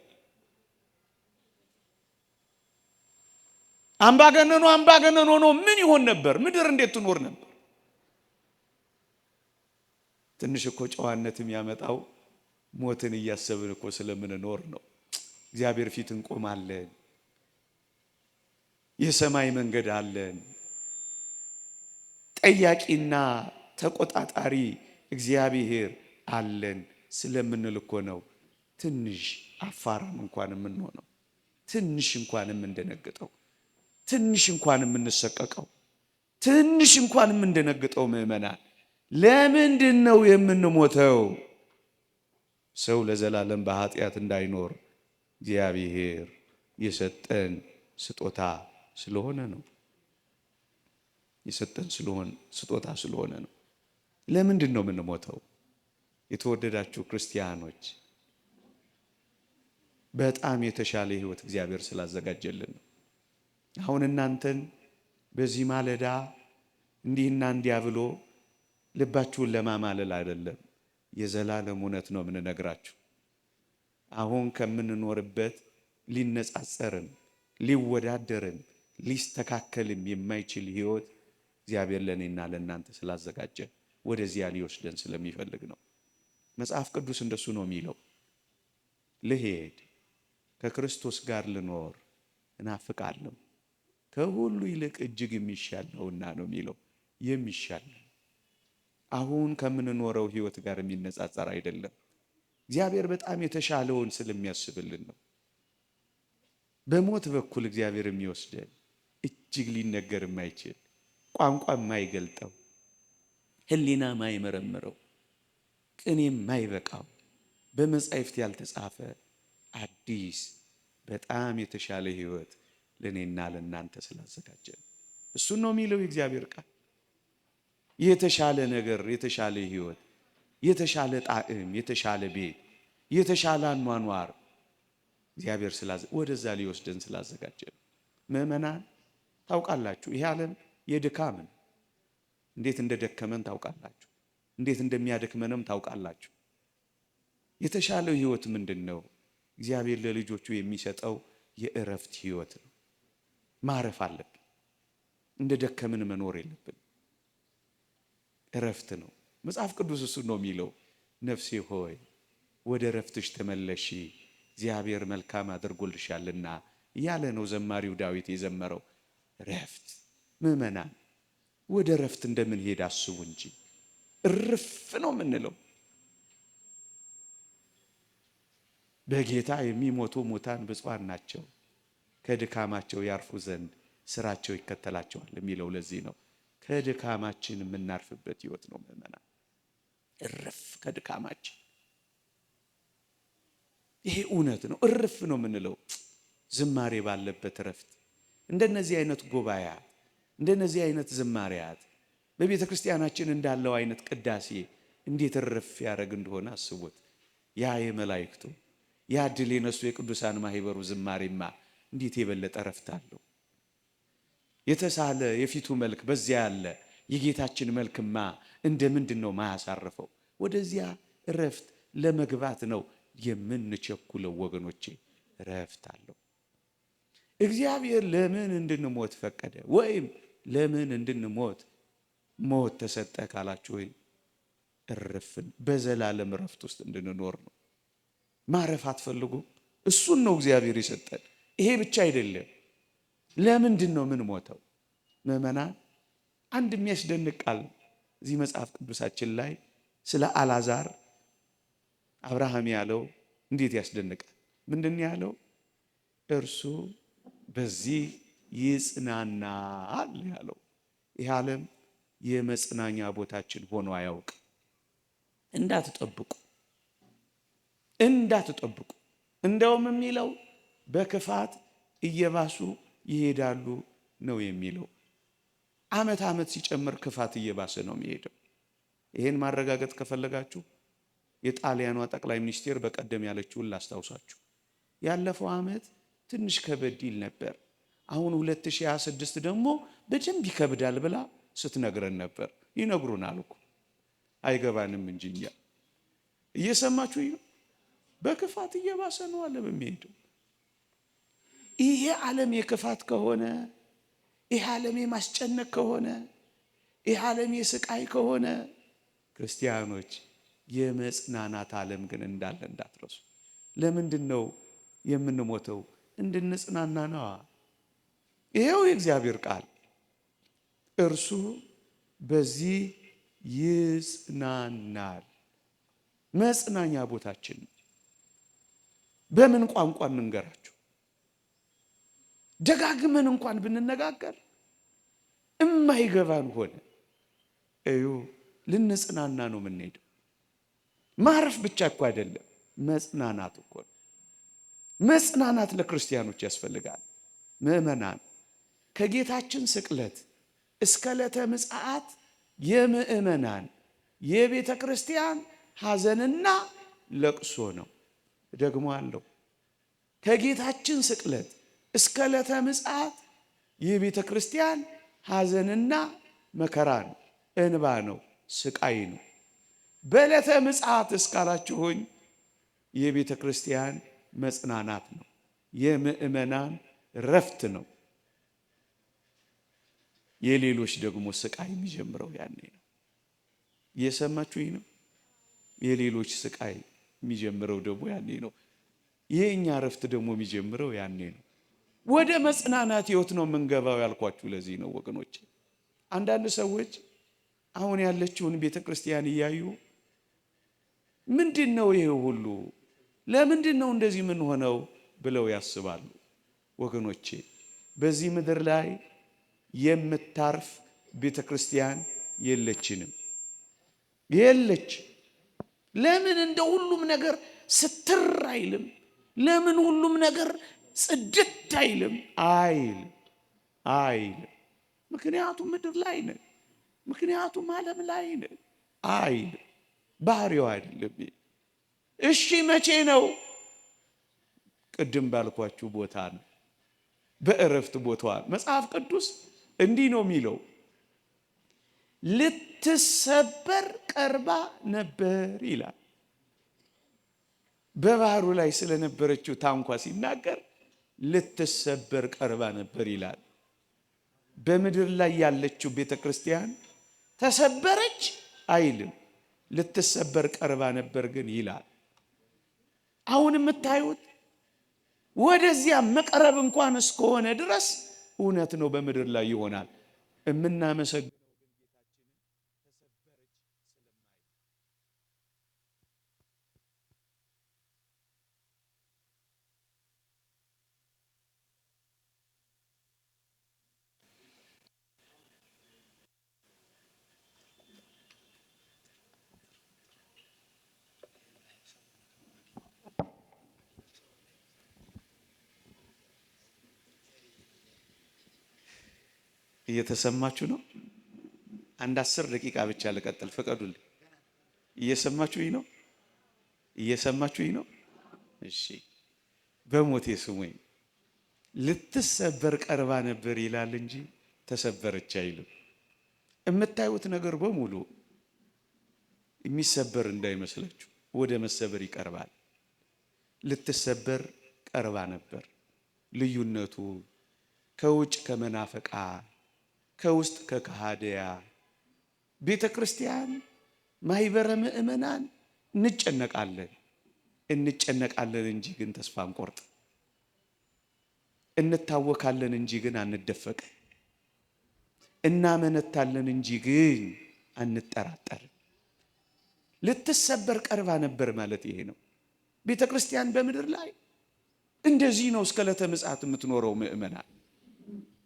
አምባገነኑ ሆኖ ምን ይሆን ነበር? ምድር እንዴት ትኖር ነበር? ትንሽ እኮ ጨዋነት የሚያመጣው ሞትን እያሰብን እኮ ስለምንኖር ነው። እግዚአብሔር ፊት እንቆማለን። የሰማይ መንገድ አለን። ጠያቂና ተቆጣጣሪ እግዚአብሔር አለን ስለምንል እኮ ነው ትንሽ አፋራም እንኳን የምንሆነው፣ ትንሽ እንኳን የምንደነግጠው፣ ትንሽ እንኳን የምንሰቀቀው፣ ትንሽ እንኳን የምንደነግጠው። ምዕመናን ለምንድን ነው የምንሞተው? ሰው ለዘላለም በኃጢአት እንዳይኖር እግዚአብሔር የሰጠን ስጦታ ስለሆነ ነው። የሰጠን ስጦታ ስለሆነ ነው። ለምንድን ነው የምንሞተው? የተወደዳችሁ ክርስቲያኖች በጣም የተሻለ ሕይወት እግዚአብሔር ስላዘጋጀልን ነው። አሁን እናንተን በዚህ ማለዳ እንዲህና እንዲያ ብሎ ልባችሁን ለማማለል አይደለም፣ የዘላለም እውነት ነው የምንነግራችሁ። አሁን ከምንኖርበት ሊነጻጸርም ሊወዳደርም ሊስተካከልም የማይችል ሕይወት እግዚአብሔር ለእኔና ለእናንተ ስላዘጋጀ ወደዚያ ሊወስደን ስለሚፈልግ ነው። መጽሐፍ ቅዱስ እንደሱ ነው የሚለው። ልሄድ ከክርስቶስ ጋር ልኖር እናፍቃለሁ፣ ከሁሉ ይልቅ እጅግ የሚሻል ነውና ነው የሚለው። የሚሻል አሁን ከምንኖረው ሕይወት ጋር የሚነጻጸር አይደለም። እግዚአብሔር በጣም የተሻለውን ስለሚያስብልን ነው። በሞት በኩል እግዚአብሔር የሚወስደን እጅግ ሊነገር የማይችል ቋንቋ የማይገልጠው ሕሊና የማይመረምረው ቅኔ የማይበቃው በመጻሕፍት ያልተጻፈ አዲስ በጣም የተሻለ ሕይወት ለእኔና ለእናንተ ስላዘጋጀን እሱን ነው የሚለው የእግዚአብሔር ቃል። የተሻለ ነገር፣ የተሻለ ሕይወት፣ የተሻለ ጣዕም፣ የተሻለ ቤት፣ የተሻለ አኗኗር እግዚአብሔር ወደዛ ሊወስደን ስላዘጋጀን። ምዕመናን ታውቃላችሁ፣ ይሄ ዓለም የድካምን እንዴት እንደደከመን ታውቃላችሁ። እንዴት እንደሚያደክመንም ታውቃላችሁ። የተሻለው ሕይወት ምንድን ነው? እግዚአብሔር ለልጆቹ የሚሰጠው የእረፍት ሕይወት ነው። ማረፍ አለብን። እንደ ደከምን መኖር የለብን። እረፍት ነው። መጽሐፍ ቅዱስ እሱ ነው የሚለው። ነፍሴ ሆይ ወደ እረፍትሽ ተመለሺ፣ እግዚአብሔር መልካም አድርጎልሻልና እያለ ነው ዘማሪው ዳዊት የዘመረው። እረፍት። ምዕመናን ወደ እረፍት እንደምንሄድ አስቡ እንጂ እርፍ ነው የምንለው። በጌታ የሚሞቱ ሙታን ብፁዓን ናቸው፣ ከድካማቸው ያርፉ ዘንድ ስራቸው ይከተላቸዋል የሚለው ለዚህ ነው። ከድካማችን የምናርፍበት ሕይወት ነው ምዕመናን። እርፍ ከድካማችን። ይሄ እውነት ነው። እርፍ ነው የምንለው ዝማሬ ባለበት እረፍት። እንደነዚህ አይነት ጉባኤያት፣ እንደነዚህ አይነት ዝማሬያት በቤተ ክርስቲያናችን እንዳለው አይነት ቅዳሴ እንዴት እርፍ ያደረግ እንደሆነ አስቡት። ያ የመላእክቱ ያ ድል የነሱ የቅዱሳን ማህበሩ ዝማሬማ እንዴት የበለጠ እረፍት አለው። የተሳለ የፊቱ መልክ በዚያ ያለ የጌታችን መልክማ እንደምንድን ነው ማያሳርፈው? ወደዚያ እረፍት ለመግባት ነው የምንቸኩለው ወገኖቼ። እረፍት አለው። እግዚአብሔር ለምን እንድንሞት ፈቀደ? ወይም ለምን እንድንሞት ሞት ተሰጠ ካላችሁ፣ ወይ እረፍን በዘላለም እረፍት ውስጥ እንድንኖር ነው። ማረፍ አትፈልጉም? እሱን ነው እግዚአብሔር የሰጠን። ይሄ ብቻ አይደለም። ለምንድን ነው ምን ሞተው? ምዕመናን አንድ የሚያስደንቅ ቃል እዚህ መጽሐፍ ቅዱሳችን ላይ ስለ አልዓዛር አብርሃም ያለው እንዴት ያስደንቃል! ምንድን ያለው? እርሱ በዚህ ይጽናናል ያለው። ይህ ዓለም የመጽናኛ ቦታችን ሆኖ አያውቅ። እንዳትጠብቁ እንደውም የሚለው በክፋት እየባሱ ይሄዳሉ ነው የሚለው። ዓመት ዓመት ሲጨምር ክፋት እየባሰ ነው የሚሄደው። ይሄን ማረጋገጥ ከፈለጋችሁ የጣሊያኗ ጠቅላይ ሚኒስቴር በቀደም ያለችውን ላስታውሳችሁ። ያለፈው ዓመት ትንሽ ከበድ ይል ነበር፣ አሁን 2026 ደግሞ በደንብ ይከብዳል ብላ ስትነግረን ነበር። ይነግሩናል እኮ አይገባንም እንጂ እኛ እየሰማችሁ ነው። በክፋት እየባሰ ነው ዓለም የሚሄደው። ይሄ ዓለም የክፋት ከሆነ፣ ይሄ ዓለም የማስጨነቅ ከሆነ፣ ይሄ ዓለም የስቃይ ከሆነ ክርስቲያኖች የመጽናናት ዓለም ግን እንዳለ እንዳትረሱ። ለምንድን ነው የምንሞተው? እንድንጽናና ነዋ። ይሄው የእግዚአብሔር ቃል እርሱ በዚህ ይጽናናል። መጽናኛ ቦታችን ነው። በምን ቋንቋ እንንገራችሁ? ደጋግመን እንኳን ብንነጋገር እማይገባን ሆነ። እዩ ልንጽናና ነው የምንሄደው። ማረፍ ብቻ እኮ አይደለም፣ መጽናናት እኮ ነው። መጽናናት ለክርስቲያኖች ያስፈልጋል። ምእመናን ከጌታችን ስቅለት እስከ ዕለተ ምጽአት የምእመናን የቤተ ክርስቲያን ሐዘንና ለቅሶ ነው። ደግሞ አለው ከጌታችን ስቅለት እስከ ዕለተ ምጽአት የቤተ ክርስቲያን ሐዘንና መከራ ነው፣ እንባ ነው፣ ስቃይ ነው። በዕለተ ምጽአት እስካላችሁኝ የቤተ ክርስቲያን መጽናናት ነው፣ የምእመናን ረፍት ነው። የሌሎች ደግሞ ስቃይ የሚጀምረው ያኔ ነው። እየሰማችሁኝ ነው? የሌሎች ስቃይ የሚጀምረው ደግሞ ያኔ ነው። የእኛ ረፍት ደግሞ የሚጀምረው ያኔ ነው። ወደ መጽናናት ህይወት ነው የምንገባው ያልኳችሁ ለዚህ ነው ወገኖች። አንዳንድ ሰዎች አሁን ያለችውን ቤተ ክርስቲያን እያዩ ምንድን ነው ይሄ ሁሉ? ለምንድን ነው እንደዚህ ምን ሆነው ብለው ያስባሉ። ወገኖቼ በዚህ ምድር ላይ የምታርፍ ቤተ ክርስቲያን የለችንም፣ የለች። ለምን እንደ ሁሉም ነገር ስትር አይልም? ለምን ሁሉም ነገር ጽድት አይልም? አይልም። ምክንያቱም ምድር ላይ ነን፣ ምክንያቱም ዓለም ላይ ነን። አይልም። ባህሪው አይደለም። እሺ መቼ ነው? ቅድም ባልኳችሁ ቦታ ነው፣ በእረፍት ቦታዋ። መጽሐፍ ቅዱስ እንዲህ ነው የሚለው፣ ልትሰበር ቀርባ ነበር ይላል። በባህሩ ላይ ስለነበረችው ታንኳ ሲናገር ልትሰበር ቀርባ ነበር ይላል። በምድር ላይ ያለችው ቤተ ክርስቲያን ተሰበረች አይልም፣ ልትሰበር ቀርባ ነበር ግን ይላል። አሁን የምታዩት ወደዚያ መቅረብ እንኳን እስከሆነ ድረስ እውነት ነው፣ በምድር ላይ ይሆናል። የምናመሰግነው እየተሰማችሁ ነው? አንድ 10 ደቂቃ ብቻ ልቀጥል ፍቀዱልኝ። እየሰማችሁኝ ነው? እየሰማችሁኝ ነው? እሺ በሞቴ ስሙኝ። ልትሰበር ቀርባ ነበር ይላል እንጂ ተሰበረች አይልም። የምታዩት ነገር በሙሉ የሚሰበር እንዳይመስላችሁ፣ ወደ መሰበር ይቀርባል። ልትሰበር ቀርባ ነበር። ልዩነቱ ከውጭ ከመናፈቃ ከውስጥ ከከሃዲያ ቤተ ክርስቲያን ማህበረ ምእመናን እንጨነቃለን እንጂ ግን ተስፋ አንቆርጥ። እንታወካለን እንጂ ግን አንደፈቅ። እናመነታለን እንጂ ግን አንጠራጠር። ልትሰበር ቀርባ ነበር ማለት ይሄ ነው። ቤተ ክርስቲያን በምድር ላይ እንደዚህ ነው እስከ ዕለተ ምጽአት የምትኖረው ምእመናን።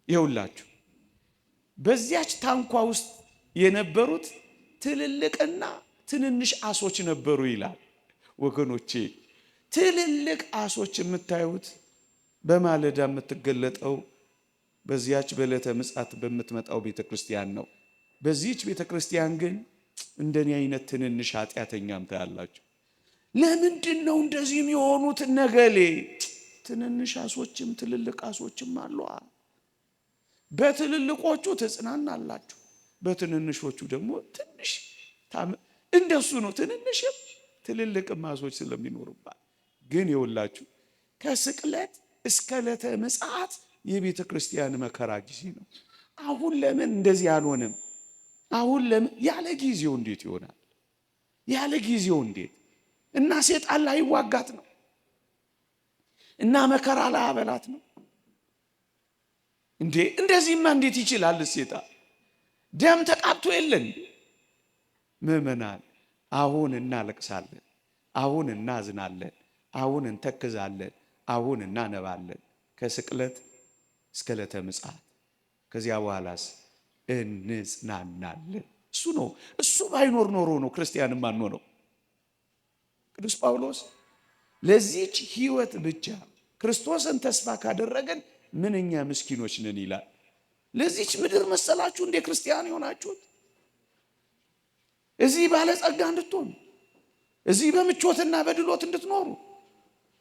ይኸውላችሁ በዚያች ታንኳ ውስጥ የነበሩት ትልልቅና ትንንሽ አሶች ነበሩ ይላል። ወገኖቼ ትልልቅ አሶች የምታዩት በማለዳ የምትገለጠው በዚያች በዕለተ ምጽአት በምትመጣው ቤተ ክርስቲያን ነው። በዚህች ቤተ ክርስቲያን ግን እንደኔ አይነት ትንንሽ ኃጢአተኛም ታያላችሁ። ለምንድን ነው እንደዚህ የሚሆኑት? ነገሌ ትንንሽ አሶችም ትልልቅ አሶችም አሉ። በትልልቆቹ ትጽናናላችሁ፣ በትንንሾቹ ደግሞ ትንሽ እንደሱ ነው። ትንንሽም ትልልቅም አሶች ስለሚኖሩባት ግን ይኸውላችሁ ከስቅለት እስከ ዕለተ ምጽአት የቤተ ክርስቲያን መከራ ጊዜ ነው። አሁን ለምን እንደዚህ አልሆነም? አሁን ለምን ያለ ጊዜው እንዴት ይሆናል? ያለ ጊዜው እንዴት እና ሰይጣን ላይ ይዋጋት ነው እና መከራ ላይ አበላት ነው እንዴ? እንደዚህማ እንዴት ይችላል? ሰይጣን ደም ተቃብቶ የለን? ምእመናን አሁን እናለቅሳለን፣ አሁን እናዝናለን፣ አሁን እንተክዛለን፣ አሁን እናነባለን ከስቅለት እስከ ዕለተ ምጽአት። ከዚያ በኋላስ እንጽናናለን። እሱ ነው። እሱ ባይኖር ኖሮ ነው ክርስቲያንም አንሆነው። ቅዱስ ጳውሎስ ለዚህች ሕይወት ብቻ ክርስቶስን ተስፋ ካደረገን ምንኛ ምስኪኖች ነን ይላል። ለዚህች ምድር መሰላችሁ እንደ ክርስቲያን የሆናችሁት? እዚህ ባለጸጋ እንድትሆኑ፣ እዚህ በምቾትና በድሎት እንድትኖሩ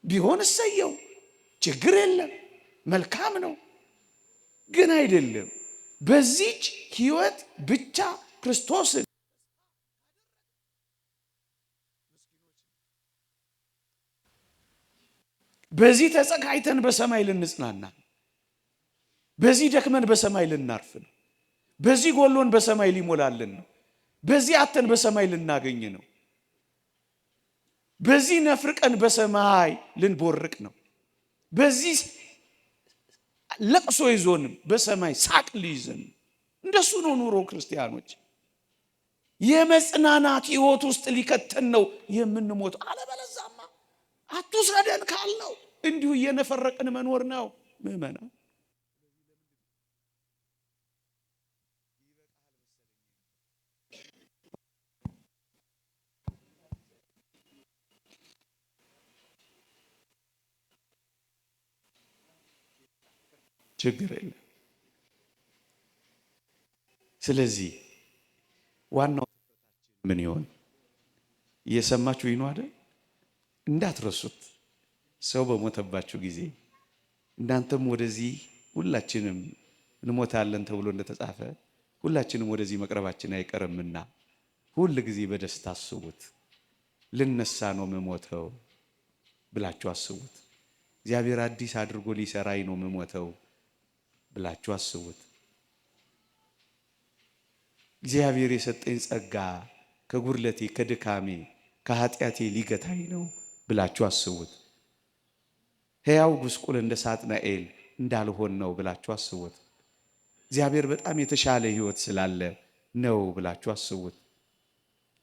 ቢሆን እሰየው፣ ችግር የለም፣ መልካም ነው። ግን አይደለም። በዚህች ሕይወት ብቻ ክርስቶስን በዚህ ተጸጋይተን በሰማይ ልንጽናና፣ በዚህ ደክመን በሰማይ ልናርፍ ነው። በዚህ ጎሎን በሰማይ ሊሞላልን ነው። በዚህ አተን በሰማይ ልናገኝ ነው። በዚህ ነፍርቀን በሰማይ ልንቦርቅ ነው። በዚህ ለቅሶ ይዞንም በሰማይ ሳቅ ሊይዘን። እንደሱ ነው ኑሮ ክርስቲያኖች። የመጽናናት ሕይወት ውስጥ ሊከተን ነው የምንሞተው። አለበለዛማ አትውሰደን ካልነው እንዲሁ እየነፈረቅን መኖር ነው ምእመናን። ችግር የለም። ስለዚህ ዋናው ምን ይሆን? እየሰማችሁ ነው አይደል? እንዳትረሱት። ሰው በሞተባችሁ ጊዜ እናንተም ወደዚህ ሁላችንም እንሞታለን ተብሎ እንደተጻፈ ሁላችንም ወደዚህ መቅረባችን አይቀርምና ሁል ጊዜ በደስታ አስቡት። ልነሳ ነው የምሞተው ብላችሁ አስቡት። እግዚአብሔር አዲስ አድርጎ ሊሰራኝ ነው የምሞተው ብላችሁ አስቡት። እግዚአብሔር የሰጠኝ ጸጋ ከጉድለቴ፣ ከድካሜ፣ ከኃጢአቴ ሊገታኝ ነው ብላችሁ አስቡት። ሕያው ጉስቁል እንደ ሳጥናኤል እንዳልሆን ነው ብላችሁ አስቡት። እግዚአብሔር በጣም የተሻለ ሕይወት ስላለ ነው ብላችሁ አስቡት።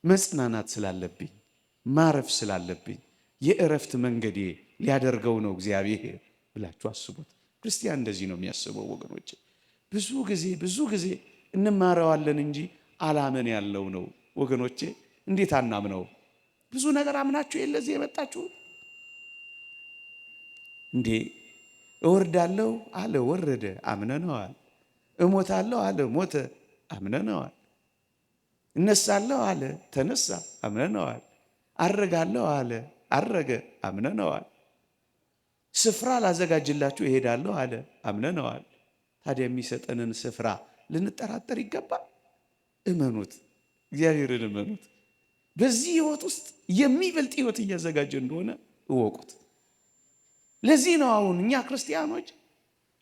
መጽናናት ስላለብኝ፣ ማረፍ ስላለብኝ፣ የእረፍት መንገዴ ሊያደርገው ነው እግዚአብሔር ብላችሁ አስቡት። ክርስቲያን እንደዚህ ነው የሚያስበው ወገኖች። ብዙ ጊዜ እንማረዋለን እንጂ አላመን ያለው ነው ወገኖቼ። እንዴት አናምነው? ብዙ ነገር አምናችሁ የለዚህ የመጣችሁ እንዴ? እወርዳለሁ አለ ወረደ፣ አምነነዋል። እሞታለሁ አለ ሞተ፣ አምነነዋል። እነሳለሁ አለ ተነሳ፣ አምነነዋል። አረጋለሁ አለ አረገ፣ አምነነዋል። ስፍራ ላዘጋጅላችሁ እሄዳለሁ አለ፣ አምነነዋል። ታዲያ የሚሰጠንን ስፍራ ልንጠራጠር ይገባል? እመኑት፣ እግዚአብሔርን እመኑት። በዚህ ሕይወት ውስጥ የሚበልጥ ሕይወት እያዘጋጀ እንደሆነ እወቁት። ለዚህ ነው አሁን እኛ ክርስቲያኖች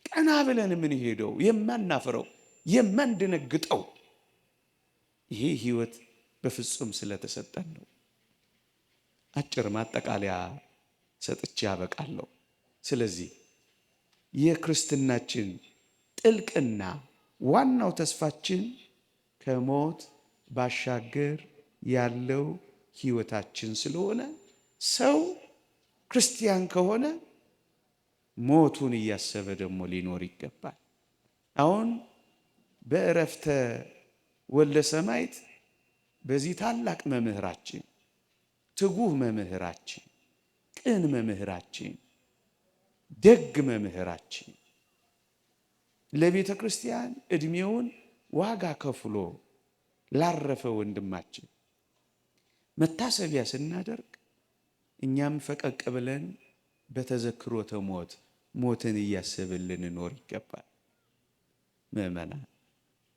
ቀና ብለን የምንሄደው፣ የማናፍረው፣ የማንደነግጠው። ይሄ ሕይወት በፍጹም ስለተሰጠን ነው። አጭር ማጠቃለያ ሰጥቼ ያበቃለሁ። ስለዚህ የክርስትናችን ጥልቅና ዋናው ተስፋችን ከሞት ባሻገር ያለው ሕይወታችን ስለሆነ ሰው ክርስቲያን ከሆነ ሞቱን እያሰበ ደግሞ ሊኖር ይገባል። አሁን በእረፍተ ወልደ ሰማዕት በዚህ ታላቅ መምህራችን፣ ትጉህ መምህራችን፣ ቅን መምህራችን፣ ደግ መምህራችን ለቤተ ክርስቲያን ዕድሜውን ዋጋ ከፍሎ ላረፈ ወንድማችን መታሰቢያ ስናደርግ እኛም ፈቀቅ ብለን በተዘክሮተ ሞት ሞትን እያሰብን ልንኖር ይገባል። ምእመናን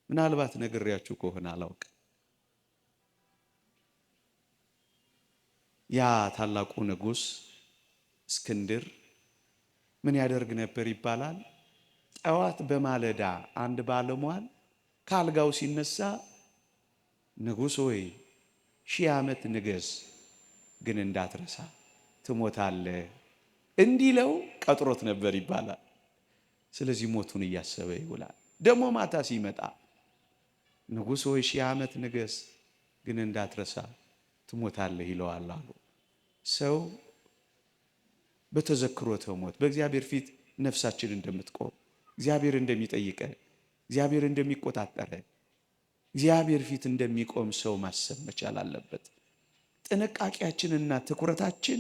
ምናልባት ነግሬያችሁ ከሆነ አላውቅም። ያ ታላቁ ንጉሥ እስክንድር ምን ያደርግ ነበር ይባላል? ጠዋት በማለዳ አንድ ባለሟል ካልጋው ሲነሳ ንጉሥ ሆይ ሺህ ዓመት ንገስ፣ ግን እንዳትረሳ ትሞታለህ እንዲለው ቀጥሮት ነበር ይባላል። ስለዚህ ሞቱን እያሰበ ይውላል። ደግሞ ማታ ሲመጣ ንጉሥ ሆይ ሺህ ዓመት ንገስ፣ ግን እንዳትረሳ ትሞታለህ ይለዋል አሉ። ሰው በተዘክሮተ ሞት በእግዚአብሔር ፊት ነፍሳችን እንደምትቆም፣ እግዚአብሔር እንደሚጠይቀን፣ እግዚአብሔር እንደሚቆጣጠረን፣ እግዚአብሔር ፊት እንደሚቆም ሰው ማሰብ መቻል አለበት። ጥንቃቄያችንና ትኩረታችን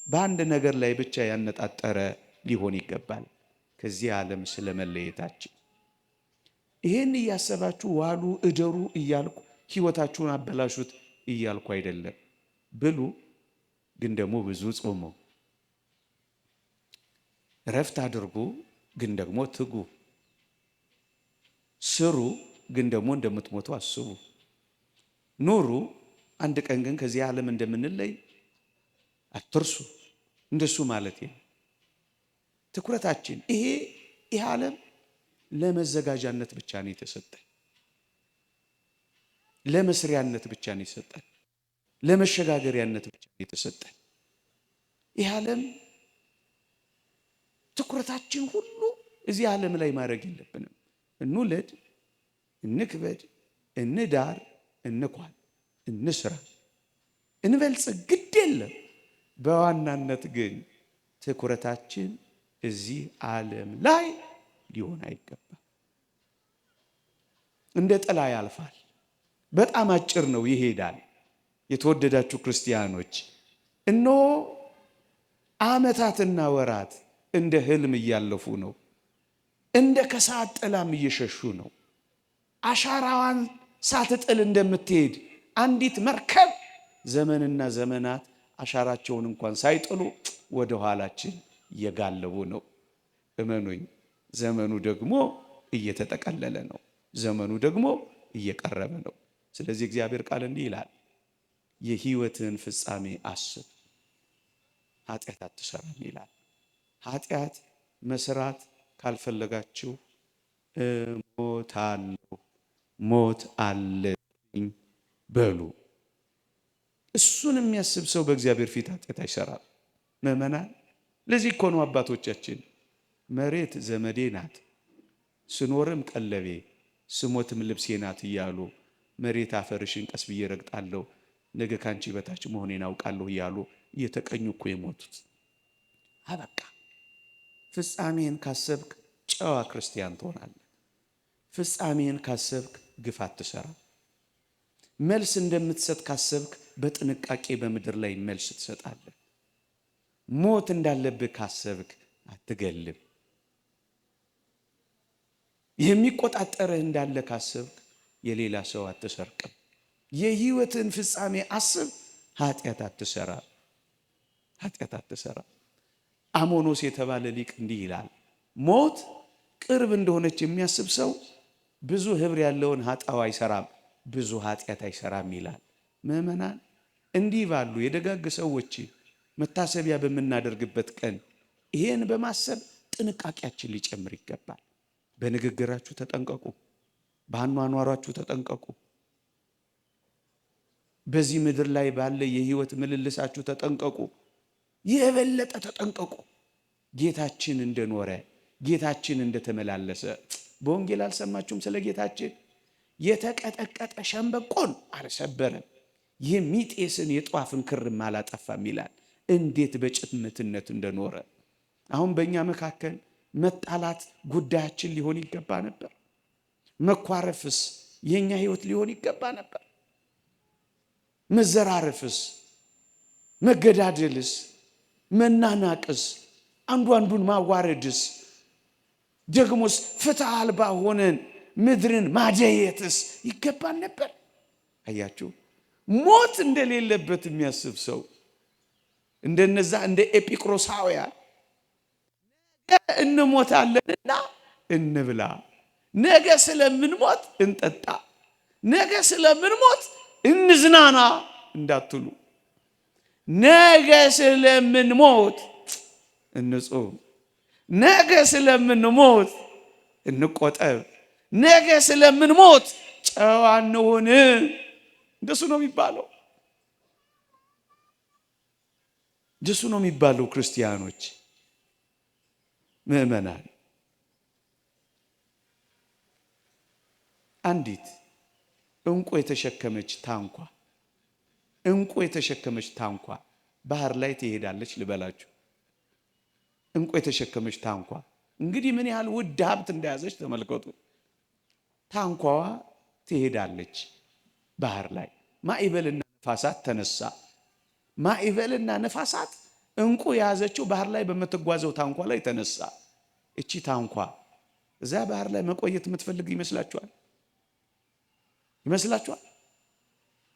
በአንድ ነገር ላይ ብቻ ያነጣጠረ ሊሆን ይገባል። ከዚህ ዓለም ስለመለየታችን። ይሄን እያሰባችሁ ዋሉ እደሩ እያልኩ ሕይወታችሁን አበላሹት እያልኩ አይደለም። ብሉ፣ ግን ደግሞ ብዙ ጾሙ። ረፍት አድርጉ፣ ግን ደግሞ ትጉ። ስሩ፣ ግን ደግሞ እንደምትሞቱ አስቡ። ኑሩ፣ አንድ ቀን ግን ከዚህ ዓለም እንደምንለይ አትርሱ። እንደሱ ማለት ነው ትኩረታችን። ይሄ ዓለም ለመዘጋጃነት ብቻ ነው የተሰጠን፣ ለመስሪያነት ብቻ ነው የተሰጠን፣ ለመሸጋገሪያነት ብቻ ነው የተሰጠን። ይሄ ዓለም ትኩረታችን ሁሉ እዚህ ዓለም ላይ ማድረግ የለብንም። እንውለድ፣ እንክበድ፣ እንዳር፣ እንኳን፣ እንስራ፣ እንበልጽግ፣ ግድ የለም። በዋናነት ግን ትኩረታችን እዚህ ዓለም ላይ ሊሆን አይገባም። እንደ ጥላ ያልፋል። በጣም አጭር ነው፣ ይሄዳል። የተወደዳችሁ ክርስቲያኖች፣ እነሆ ዓመታትና ወራት እንደ ህልም እያለፉ ነው። እንደ ከሰዓት ጥላም እየሸሹ ነው። አሻራዋን ሳትጥል እንደምትሄድ አንዲት መርከብ ዘመንና ዘመናት አሻራቸውን እንኳን ሳይጥሉ ወደ ኋላችን እየጋለቡ ነው። እመኑኝ፣ ዘመኑ ደግሞ እየተጠቀለለ ነው። ዘመኑ ደግሞ እየቀረበ ነው። ስለዚህ እግዚአብሔር ቃል እንዲህ ይላል፣ የሕይወትን ፍጻሜ አስብ፣ ኃጢአት አትሰራም ይላል። ኃጢአት መስራት ካልፈለጋችሁ እሞታለሁ፣ ሞት አለብኝ በሉ። እሱን የሚያስብ ሰው በእግዚአብሔር ፊት ኃጢአት አይሰራም። ምእመናን፣ ለዚህ እኮ ነው አባቶቻችን መሬት ዘመዴ ናት፣ ስኖርም ቀለቤ፣ ስሞትም ልብሴ ናት እያሉ መሬት አፈርሽን ቀስ ብዬ ረግጣለሁ፣ ነገ ካንቺ በታች መሆኔን አውቃለሁ እያሉ እየተቀኙ እኮ የሞቱት። አበቃ። ፍጻሜን ካሰብክ ጨዋ ክርስቲያን ትሆናለህ። ፍጻሜን ካሰብክ ግፍ አትሰራም። መልስ እንደምትሰጥ ካሰብክ በጥንቃቄ በምድር ላይ መልስ ትሰጣለህ። ሞት እንዳለብህ ካሰብክ አትገልም። የሚቆጣጠርህ እንዳለ ካሰብክ የሌላ ሰው አትሰርቅም። የሕይወትን ፍጻሜ አስብ፣ ኃጢአት አትሰራም። ኃጢአት አትሰራም። አሞኖስ የተባለ ሊቅ እንዲህ ይላል፣ ሞት ቅርብ እንደሆነች የሚያስብ ሰው ብዙ ህብር ያለውን ኃጣው አይሰራም፣ ብዙ ኃጢአት አይሰራም ይላል። ምእመናን፣ እንዲህ ባሉ የደጋግ ሰዎች መታሰቢያ በምናደርግበት ቀን ይሄን በማሰብ ጥንቃቄያችን ሊጨምር ይገባል። በንግግራችሁ ተጠንቀቁ፣ በአኗኗራችሁ ተጠንቀቁ፣ በዚህ ምድር ላይ ባለ የህይወት ምልልሳችሁ ተጠንቀቁ፣ የበለጠ ተጠንቀቁ። ጌታችን እንደኖረ፣ ጌታችን እንደተመላለሰ በወንጌል አልሰማችሁም? ስለ ጌታችን የተቀጠቀጠ ሸምበቆን አልሰበረም፣ የሚጤስን የጧፍን ክርም አላጠፋም ይላል። እንዴት በጭምትነት እንደኖረ። አሁን በእኛ መካከል መጣላት ጉዳያችን ሊሆን ይገባ ነበር። መኳረፍስ የኛ ህይወት ሊሆን ይገባ ነበር። መዘራረፍስ፣ መገዳደልስ፣ መናናቅስ፣ አንዱ አንዱን ማዋረድስ፣ ደግሞስ ፍትህ አልባ ሆነን ምድርን ማደየትስ ይገባን ነበር። አያችሁ፣ ሞት እንደሌለበት የሚያስብ ሰው እንደነዛ እንደ ኤጲቅሮሳውያን እንሞታለንና እንብላ፣ ነገ ስለምንሞት እንጠጣ፣ ነገ ስለምንሞት እንዝናና እንዳትሉ፣ ነገ ስለምንሞት እንጹም፣ ነገ ስለምንሞት እንቆጠብ፣ ነገ ስለምንሞት ጨዋ እንሁን። እንደሱ ነው የሚባለው። እንደሱ ነው የሚባለው ክርስቲያኖች ምእመናን። አንዲት እንቁ የተሸከመች ታንኳ ባህር ላይ ትሄዳለች ልበላችሁ። እንቁ የተሸከመች ታንኳ እንግዲህ ምን ያህል ውድ ሀብት እንደያዘች ተመልከቱ። ታንኳዋ ትሄዳለች ባህር ላይ። ማዕበልና ነፋሳት ተነሳ። ማዕበልና ነፋሳት እንቁ የያዘችው ባህር ላይ በምትጓዘው ታንኳ ላይ ተነሳ። እቺ ታንኳ እዛ ባህር ላይ መቆየት የምትፈልግ ይመስላችኋል?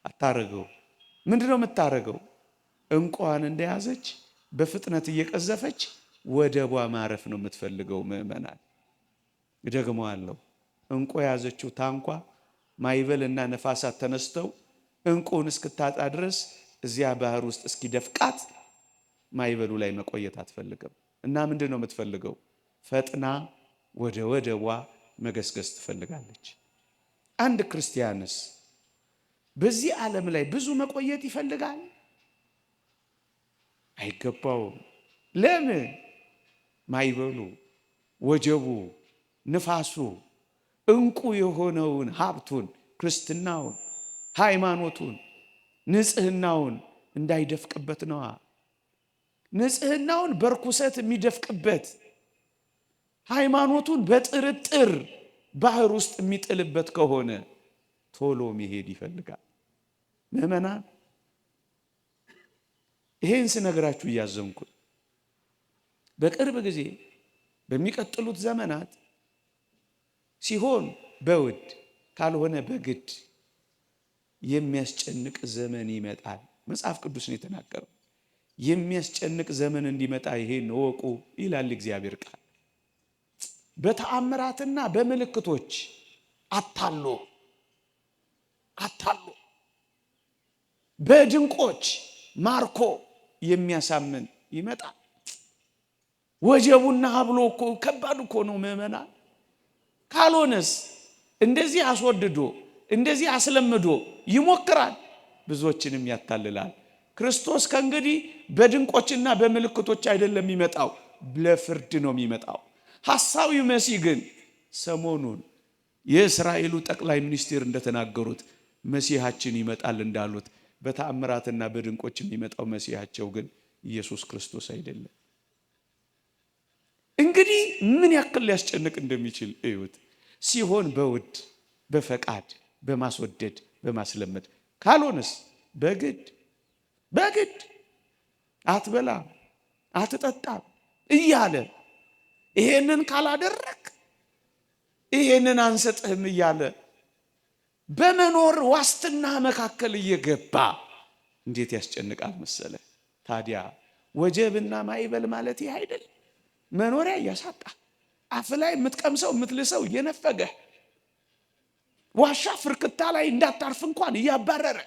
አታረገው። ምንድነው የምታረገው? እንቁዋን እንደያዘች በፍጥነት እየቀዘፈች ወደቧ ማረፍ ነው የምትፈልገው። ምእመናን እደግመዋለሁ። እንቁ የያዘችው ታንኳ ማዕበልና ነፋሳት ተነስተው እንቁን እስክታጣ ድረስ እዚያ ባህር ውስጥ እስኪደፍቃት ማዕበሉ ላይ መቆየት አትፈልግም። እና ምንድነው የምትፈልገው? ፈጥና ወደ ወደቧ መገስገስ ትፈልጋለች። አንድ ክርስቲያንስ በዚህ ዓለም ላይ ብዙ መቆየት ይፈልጋል? አይገባውም። ለምን? ማዕበሉ፣ ወጀቡ፣ ንፋሱ እንቁ የሆነውን ሀብቱን፣ ክርስትናውን፣ ሃይማኖቱን፣ ንጽህናውን እንዳይደፍቅበት ነዋ። ንጽህናውን በርኩሰት የሚደፍቅበት፣ ሃይማኖቱን በጥርጥር ባህር ውስጥ የሚጥልበት ከሆነ ቶሎ መሄድ ይፈልጋል። ምእመናን ይሄን ስነግራችሁ እያዘንኩ በቅርብ ጊዜ በሚቀጥሉት ዘመናት ሲሆን በውድ ካልሆነ በግድ የሚያስጨንቅ ዘመን ይመጣል። መጽሐፍ ቅዱስ ነው የተናገረው። የሚያስጨንቅ ዘመን እንዲመጣ ይሄን እወቁ ይላል እግዚአብሔር ቃል። በተአምራትና በምልክቶች አታሎ በድንቆች ማርኮ የሚያሳምን ይመጣል። ወጀቡና ሀብሎ እኮ ከባድ እኮ ነው ምእመናን። ካልሆነስ እንደዚህ አስወድዶ እንደዚህ አስለምዶ ይሞክራል፣ ብዙዎችንም ያታልላል። ክርስቶስ ከእንግዲህ በድንቆችና በምልክቶች አይደለም የሚመጣው፣ ለፍርድ ነው የሚመጣው። ሐሳዊው መሲህ ግን ሰሞኑን የእስራኤሉ ጠቅላይ ሚኒስትር እንደተናገሩት መሲሃችን ይመጣል እንዳሉት በተአምራትና በድንቆች የሚመጣው መሲሃቸው ግን ኢየሱስ ክርስቶስ አይደለም። እንግዲህ ምን ያክል ሊያስጨንቅ እንደሚችል እዩት። ሲሆን በውድ በፈቃድ በማስወደድ በማስለመድ፣ ካልሆነስ በግድ አትበላም አትጠጣም እያለ ይሄንን ካላደረክ ይሄንን አንሰጥህም እያለ በመኖር ዋስትና መካከል እየገባ እንዴት ያስጨንቃል መሰለ። ታዲያ ወጀብና ማዕበል ማለት ይህ አይደል? መኖሪያ እያሳጣ አፍ ላይ የምትቀምሰው የምትልሰው እየነፈገ ዋሻ ፍርክታ ላይ እንዳታርፍ እንኳን እያባረረ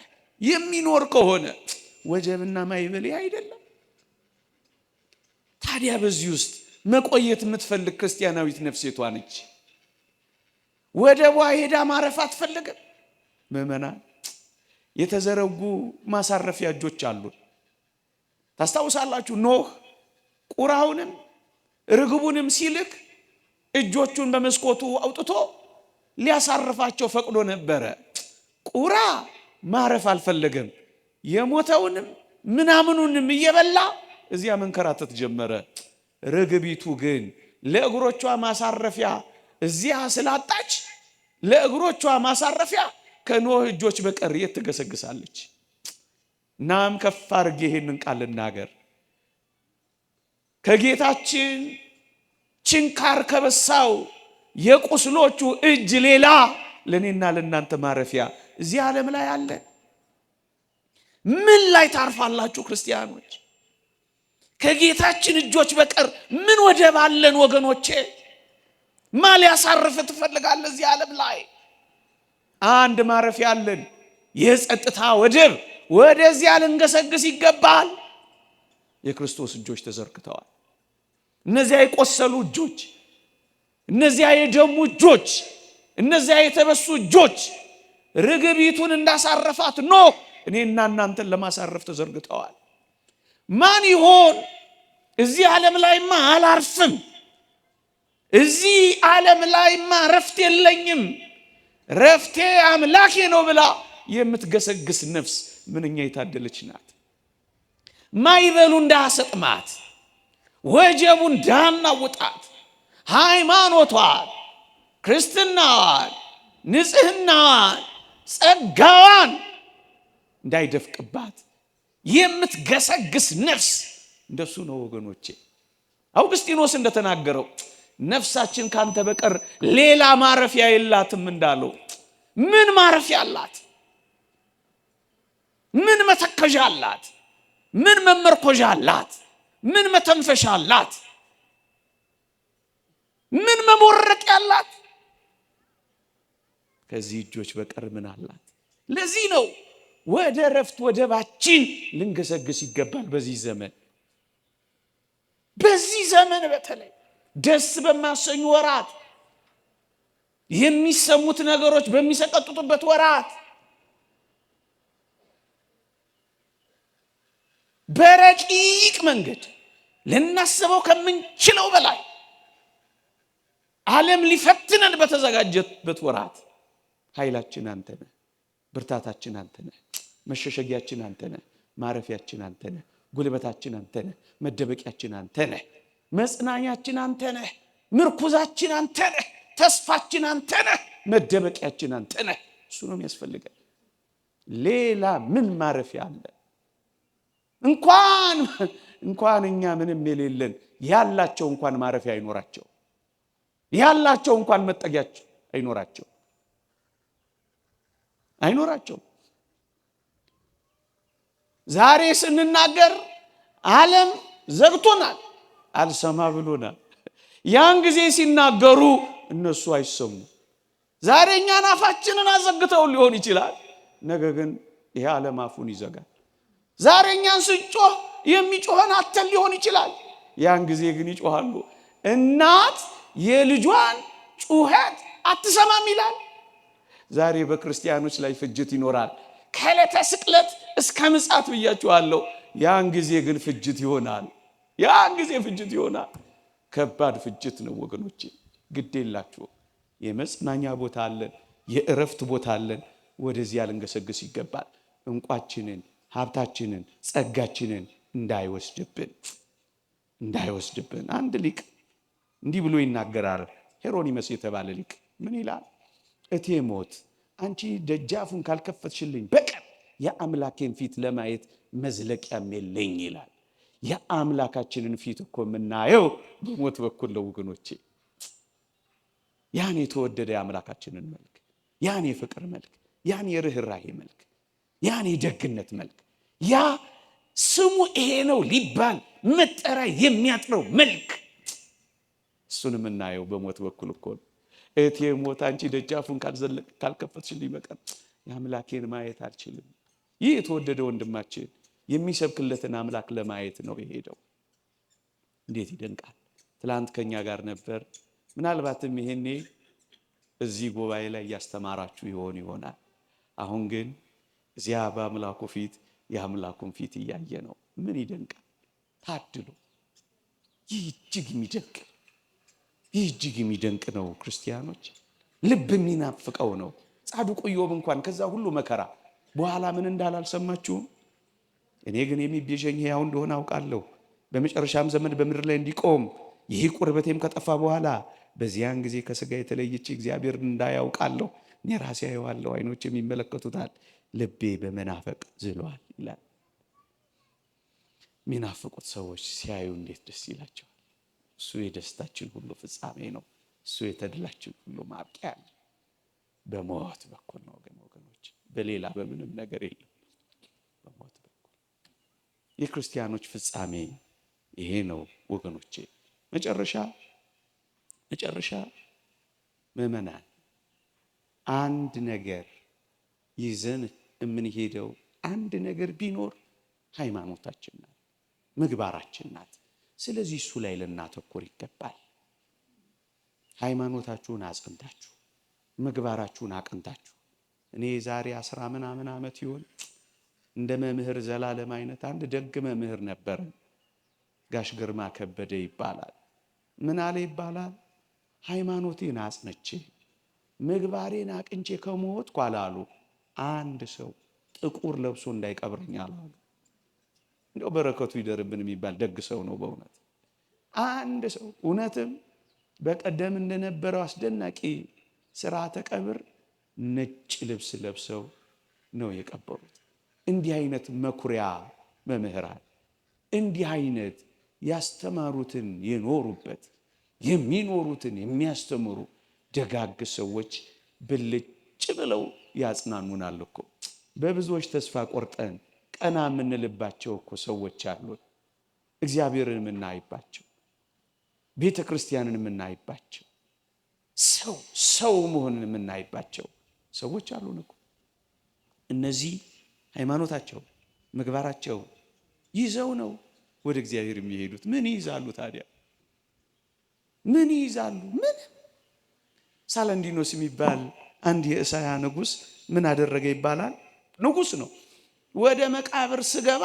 የሚኖር ከሆነ ወጀብና ማዕበል ይህ አይደለም? ታዲያ በዚህ ውስጥ መቆየት የምትፈልግ ክርስቲያናዊት ነፍሴቷ ነች። ወደቧ ሄዳ ማረፍ አትፈልግም። ምእመናን የተዘረጉ ማሳረፊያ እጆች አሉ። ታስታውሳላችሁ? ኖህ ቁራውንም ርግቡንም ሲልክ እጆቹን በመስኮቱ አውጥቶ ሊያሳርፋቸው ፈቅዶ ነበረ። ቁራ ማረፍ አልፈለገም። የሞተውንም ምናምኑንም እየበላ እዚያ መንከራተት ጀመረ። ርግቢቱ ግን ለእግሮቿ ማሳረፊያ እዚያ ስላጣች ለእግሮቿ ማሳረፊያ ከኖህ እጆች በቀር የት ትገሰግሳለች? ናም ከፍ አድርጌ ይሄንን ቃል ልናገር። ከጌታችን ችንካር ከበሳው የቁስሎቹ እጅ ሌላ ለኔና ለናንተ ማረፊያ እዚህ ዓለም ላይ አለ? ምን ላይ ታርፋላችሁ ክርስቲያኖች? ከጌታችን እጆች በቀር ምን ወደብ አለን ወገኖቼ? ማን ሊያሳርፍ ትፈልጋለህ? እዚህ ዓለም ላይ አንድ ማረፊያ አለን፣ የጸጥታ ወደብ። ወደዚያ ልንገሰግስ ይገባል። የክርስቶስ እጆች ተዘርግተዋል። እነዚያ የቆሰሉ እጆች፣ እነዚያ የደሙ እጆች፣ እነዚያ የተበሱ እጆች ርግቢቱን እንዳሳረፋት ኖህ እኔና እናንተን ለማሳረፍ ተዘርግተዋል። ማን ይሆን? እዚህ ዓለም ላይማ አላርፍም፣ እዚህ ዓለም ላይማ ረፍት የለኝም፣ ረፍቴ አምላኬ ነው ብላ የምትገሰግስ ነፍስ ምንኛ የታደለች ናት። ማይበሉ እንዳሰጥማት፣ ወጀቡ እንዳናውጣት፣ ሃይማኖቷን፣ ክርስትናዋን፣ ንጽህናዋን፣ ጸጋዋን እንዳይደፍቅባት የምትገሰግስ ነፍስ እንደሱ ነው ወገኖቼ። አውግስጢኖስ እንደተናገረው ነፍሳችን ካንተ በቀር ሌላ ማረፊያ የላትም እንዳለው፣ ምን ማረፊያ አላት? ምን መተከዣ አላት? ምን መመርኮዣ አላት? ምን መተንፈሻ አላት? ምን መሞረቂያ አላት? ከዚህ እጆች በቀር ምን አላት? ለዚህ ነው ወደ ረፍት ወደባችን ልንገሰግስ ይገባል። በዚህ ዘመን በተለይ ደስ በማሰኙ ወራት፣ የሚሰሙት ነገሮች በሚሰቀጥጡበት ወራት፣ በረቂቅ መንገድ ልናስበው ከምንችለው በላይ ዓለም ሊፈትነን በተዘጋጀበት ወራት ኃይላችን አንተ ነህ፣ ብርታታችን አንተ ነህ፣ መሸሸጊያችን አንተ ነህ፣ ማረፊያችን አንተ ነህ፣ ጉልበታችን አንተ ነህ፣ መደበቂያችን አንተ ነህ፣ መጽናኛችን አንተ ነህ፣ ምርኩዛችን አንተ ነህ፣ ተስፋችን አንተ ነህ፣ መደበቂያችን አንተ ነህ። እሱ ነው የሚያስፈልገን። ሌላ ምን ማረፊያ አለ? እንኳን እኛ ምንም የሌለን ያላቸው እንኳን ማረፊያ አይኖራቸው፣ ያላቸው እንኳን መጠጊያቸው አይኖራቸው። ዛሬ ስንናገር ዓለም ዘግቶናል፣ አልሰማ ብሎናል። ያን ጊዜ ሲናገሩ እነሱ አይሰሙ። ዛሬ እኛን አፋችንን አዘግተው ሊሆን ይችላል፣ ነገ ግን ይሄ ዓለም አፉን ይዘጋል። ዛሬ እኛን ስንጮህ የሚጮህን አተን ሊሆን ይችላል፣ ያን ጊዜ ግን ይጮሃሉ። እናት የልጇን ጩኸት አትሰማም ይላል። ዛሬ በክርስቲያኖች ላይ ፍጅት ይኖራል፣ ከዕለተ ስቅለት እስከ ምጽአት ብያችኋለሁ። ያን ጊዜ ግን ፍጅት ይሆናል። ከባድ ፍጅት ነው ወገኖቼ። ግድ የላችሁ፣ የመጽናኛ ቦታ አለን፣ የእረፍት ቦታ አለን። ወደዚያ ልንገሰግስ ይገባል። እንቋችንን፣ ሀብታችንን፣ ጸጋችንን እንዳይወስድብን። አንድ ሊቅ እንዲህ ብሎ ይናገራል። ሄሮኒመስ የተባለ ሊቅ ምን ይላል? እቴ ሞት አንቺ ደጃፉን ካልከፈትሽልኝ በቀር የአምላኬን ፊት ለማየት መዝለቂያም የለኝ ይላል። የአምላካችንን ፊት እኮ የምናየው በሞት በኩል ነው ወገኖቼ። ያን የተወደደ የአምላካችንን መልክ፣ ያን የፍቅር መልክ፣ ያን የርህራሄ መልክ፣ ያን የደግነት መልክ፣ ያ ስሙ ይሄ ነው ሊባል መጠሪያ የሚያጥረው መልክ፣ እሱን የምናየው በሞት በኩል እኮ ነው። እቴ ሞት አንቺ ደጃፉን ካልከፈትሽልኝ በቀር የአምላኬን ማየት አልችልም። ይህ የተወደደ ወንድማችን የሚሰብክለትን አምላክ ለማየት ነው የሄደው። እንዴት ይደንቃል! ትላንት ከኛ ጋር ነበር። ምናልባትም ይሄኔ እዚህ ጉባኤ ላይ እያስተማራችሁ ይሆናል። አሁን ግን እዚያ በአምላኩ ፊት የአምላኩን ፊት እያየ ነው። ምን ይደንቃል! ታድሎ! ይህ እጅግ የሚደንቅ ነው። ክርስቲያኖች ልብ የሚናፍቀው ነው። ጻድቁ ኢዮብ እንኳን ከዛ ሁሉ መከራ በኋላ ምን እንዳለ አልሰማችሁም? እኔ ግን የሚቤዠኝ ሕያው እንደሆነ አውቃለሁ፣ በመጨረሻም ዘመን በምድር ላይ እንዲቆም ይህ ቁርበቴም ከጠፋ በኋላ በዚያን ጊዜ ከሥጋ የተለየች እግዚአብሔር እንዳያውቃለሁ። እኔ ራሴ አየዋለሁ፣ ዓይኖች የሚመለከቱታል፣ ልቤ በመናፈቅ ዝሏል ይላል። የሚናፍቁት ሰዎች ሲያዩ እንዴት ደስ ይላቸዋል! እሱ የደስታችን ሁሉ ፍጻሜ ነው። እሱ የተድላችን ሁሉ ማብቂያ ነው። በሞት በኩል ነው ወገኖች፣ በሌላ በምንም ነገር የለም። በሞት በኩል የክርስቲያኖች ፍጻሜ ይሄ ነው ወገኖቼ። መጨረሻ ምዕመናን አንድ ነገር ይዘን የምንሄደው አንድ ነገር ቢኖር ሃይማኖታችን ናት፣ ምግባራችን ናት። ስለዚህ እሱ ላይ ልናተኮር ይገባል። ሃይማኖታችሁን አጽንታችሁ፣ ምግባራችሁን አቅንታችሁ። እኔ ዛሬ 10 ምናምን ዓመት ይሆን እንደ መምህር ዘላለም አይነት አንድ ደግ መምህር ነበር። ጋሽ ግርማ ከበደ ይባላል። ምን አለ ይባላል? ሃይማኖቴን አጽንቼ ምግባሬን አቅንቼ ከሞትኩ አላሉ አንድ ሰው ጥቁር ለብሶ እንዳይቀብረኝ አላሉ። እንደው በረከቱ ይደርብን የሚባል ደግ ሰው ነው በእውነት። አንድ ሰው እውነትም በቀደም እንደነበረው አስደናቂ ስርዓተ ቀብር ነጭ ልብስ ለብሰው ነው የቀበሩት። እንዲህ አይነት መኩሪያ መምህራን፣ እንዲህ አይነት ያስተማሩትን የኖሩበት የሚኖሩትን የሚያስተምሩ ደጋግ ሰዎች ብልጭ ብለው ያጽናኑናል እኮ። በብዙዎች ተስፋ ቆርጠን ቀና የምንልባቸው እኮ ሰዎች አሉን። እግዚአብሔርን የምናይባቸው፣ ቤተ ክርስቲያንን የምናይባቸው፣ ሰው መሆንን የምናይባቸው ሰዎች አሉን እኮ። እነዚህ ሃይማኖታቸው ምግባራቸው ይዘው ነው ወደ እግዚአብሔር የሚሄዱት። ምን ይይዛሉ ታዲያ? ምን ይይዛሉ? ምን ሳላንዲኖስ የሚባል አንድ የእሳያ ንጉሥ ምን አደረገ ይባላል? ንጉሥ ነው። ወደ መቃብር ስገባ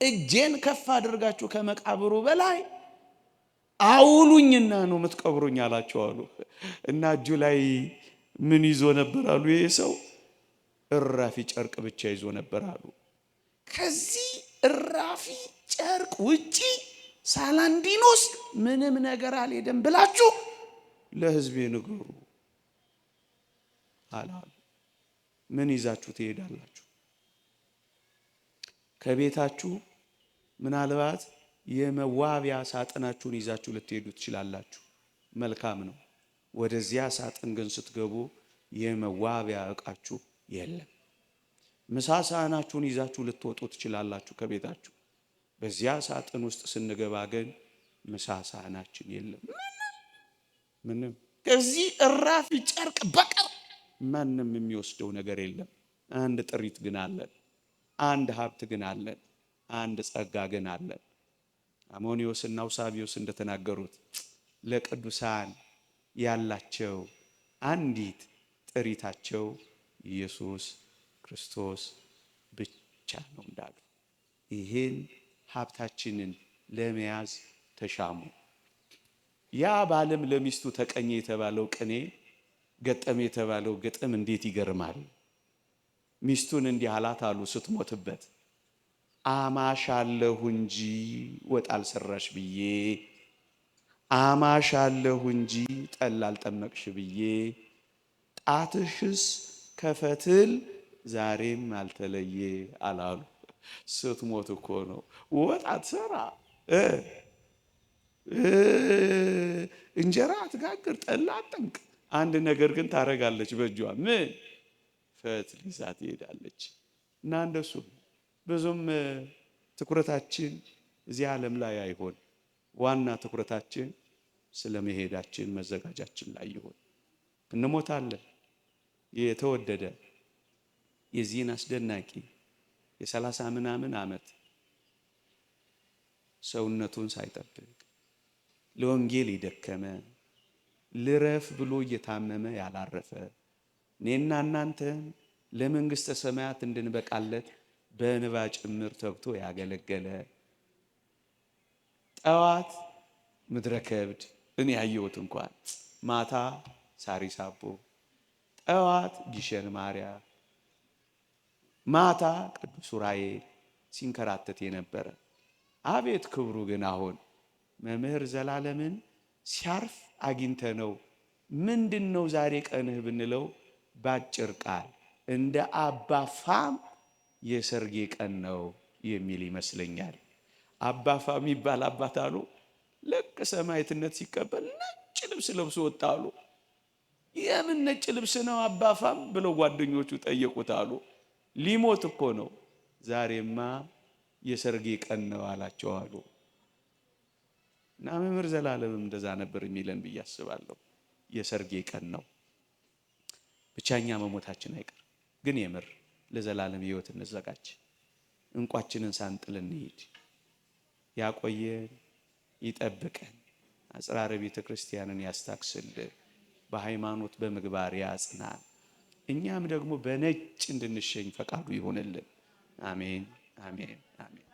እጄን ከፍ አድርጋችሁ ከመቃብሩ በላይ አውሉኝና ነው የምትቀብሩኝ አላቸው አሉ። እና እጁ ላይ ምን ይዞ ነበር አሉ? ይሄ ሰው እራፊ ጨርቅ ብቻ ይዞ ነበር አሉ። ከዚህ እራፊ ጨርቅ ውጪ ሳላንዲኖስ ምንም ነገር አልሄደም ብላችሁ ለሕዝቤ ንገሩ አላሉ። ምን ይዛችሁ ትሄዳላችሁ? ከቤታችሁ ምናልባት የመዋቢያ ሳጥናችሁን ይዛችሁ ልትሄዱ ትችላላችሁ። መልካም ነው። ወደዚያ ሳጥን ግን ስትገቡ የመዋቢያ ዕቃችሁ የለም። ምሳ ሳህናችሁን ይዛችሁ ልትወጡ ትችላላችሁ ከቤታችሁ። በዚያ ሳጥን ውስጥ ስንገባ ግን ምሳ ሳህናችን የለም። ምንም ከዚህ እራፊ ጨርቅ በቀር ማንም የሚወስደው ነገር የለም። አንድ ጥሪት ግን አለን። አንድ ሀብት ግን አለን። አንድ ጸጋ ግን አለን። አሞኒዮስና አውሳቢዮስ እንደተናገሩት ለቅዱሳን ያላቸው አንዲት ጥሪታቸው ኢየሱስ ክርስቶስ ብቻ ነው እንዳሉ፣ ይህን ሀብታችንን ለመያዝ ተሻሙ። ያ ባለም ለሚስቱ ተቀኘ የተባለው ቅኔ ገጠም የተባለው ግጥም እንዴት ይገርማል! ሚስቱን እንዲህ አላት አሉ ስትሞትበት፣ አማሻለሁ እንጂ ወጥ አልሰራሽ ብዬ፣ አማሻለሁ እንጂ ጠላ አልጠመቅሽ ብዬ፣ ጣትሽስ ከፈትል ዛሬም አልተለየ አላሉ። ስትሞት እኮ ነው። ወጥ አትሰራ፣ እንጀራ አትጋግር፣ ጠላ አትጠምቅ። አንድ ነገር ግን ታረጋለች በእጇ። ምን? ፈትል ይዛ ትሄዳለች። እና እንደሱ ብዙም ትኩረታችን እዚህ ዓለም ላይ አይሆን። ዋና ትኩረታችን ስለ መሄዳችን መዘጋጃችን ላይ ይሆን። እንሞታለን። የተወደደ የዚህን አስደናቂ የ30 ምናምን ዓመት ሰውነቱን ሳይጠብቅ ለወንጌል የደከመ ልረፍ ብሎ እየታመመ ያላረፈ እኔና እናንተን ለመንግሥተ ሰማያት እንድንበቃለት በእንባ ጭምር ተግቶ ያገለገለ ጠዋት ምድረ ከብድ እኔ ያየሁት እንኳን ማታ ሳሪስ አቦ፣ ጠዋት ጊሸን ማርያም፣ ማታ ቅዱስ ዑራኤል ሲንከራተት የነበረ አቤት ክብሩ! ግን አሁን መምህር ዘላለምን ሲያርፍ አግኝተ ነው። ምንድን ነው ዛሬ ቀንህ ብንለው ባጭር ቃል እንደ አባ ፋም የሰርጌ ቀን ነው የሚል ይመስለኛል። አባ ፋም ይባል አባት አሉ ልክ ሰማዕትነት ሲቀበል ነጭ ልብስ ለብሶ ወጣ አሉ። የምን ነጭ ልብስ ነው አባ ፋም ብለው ጓደኞቹ ጠየቁት አሉ። ሊሞት እኮ ነው። ዛሬማ የሰርጌ ቀን ነው አላቸው አሉ። እና መምህር ዘላለምም እንደዛ ነበር የሚለን ብዬ አስባለሁ። የሰርጌ ቀን ነው። ብቻኛ መሞታችን አይቀር፣ ግን የምር ለዘላለም ሕይወት እንዘጋጅ። እንቋችንን ሳንጥል እንሂድ። ያቆየን፣ ይጠብቀን፣ አጽራረ ቤተ ክርስቲያንን ያስታክስልን፣ በሃይማኖት በምግባር ያጽናን። እኛም ደግሞ በነጭ እንድንሸኝ ፈቃዱ ይሆንልን። አሜን፣ አሜን፣ አሜን።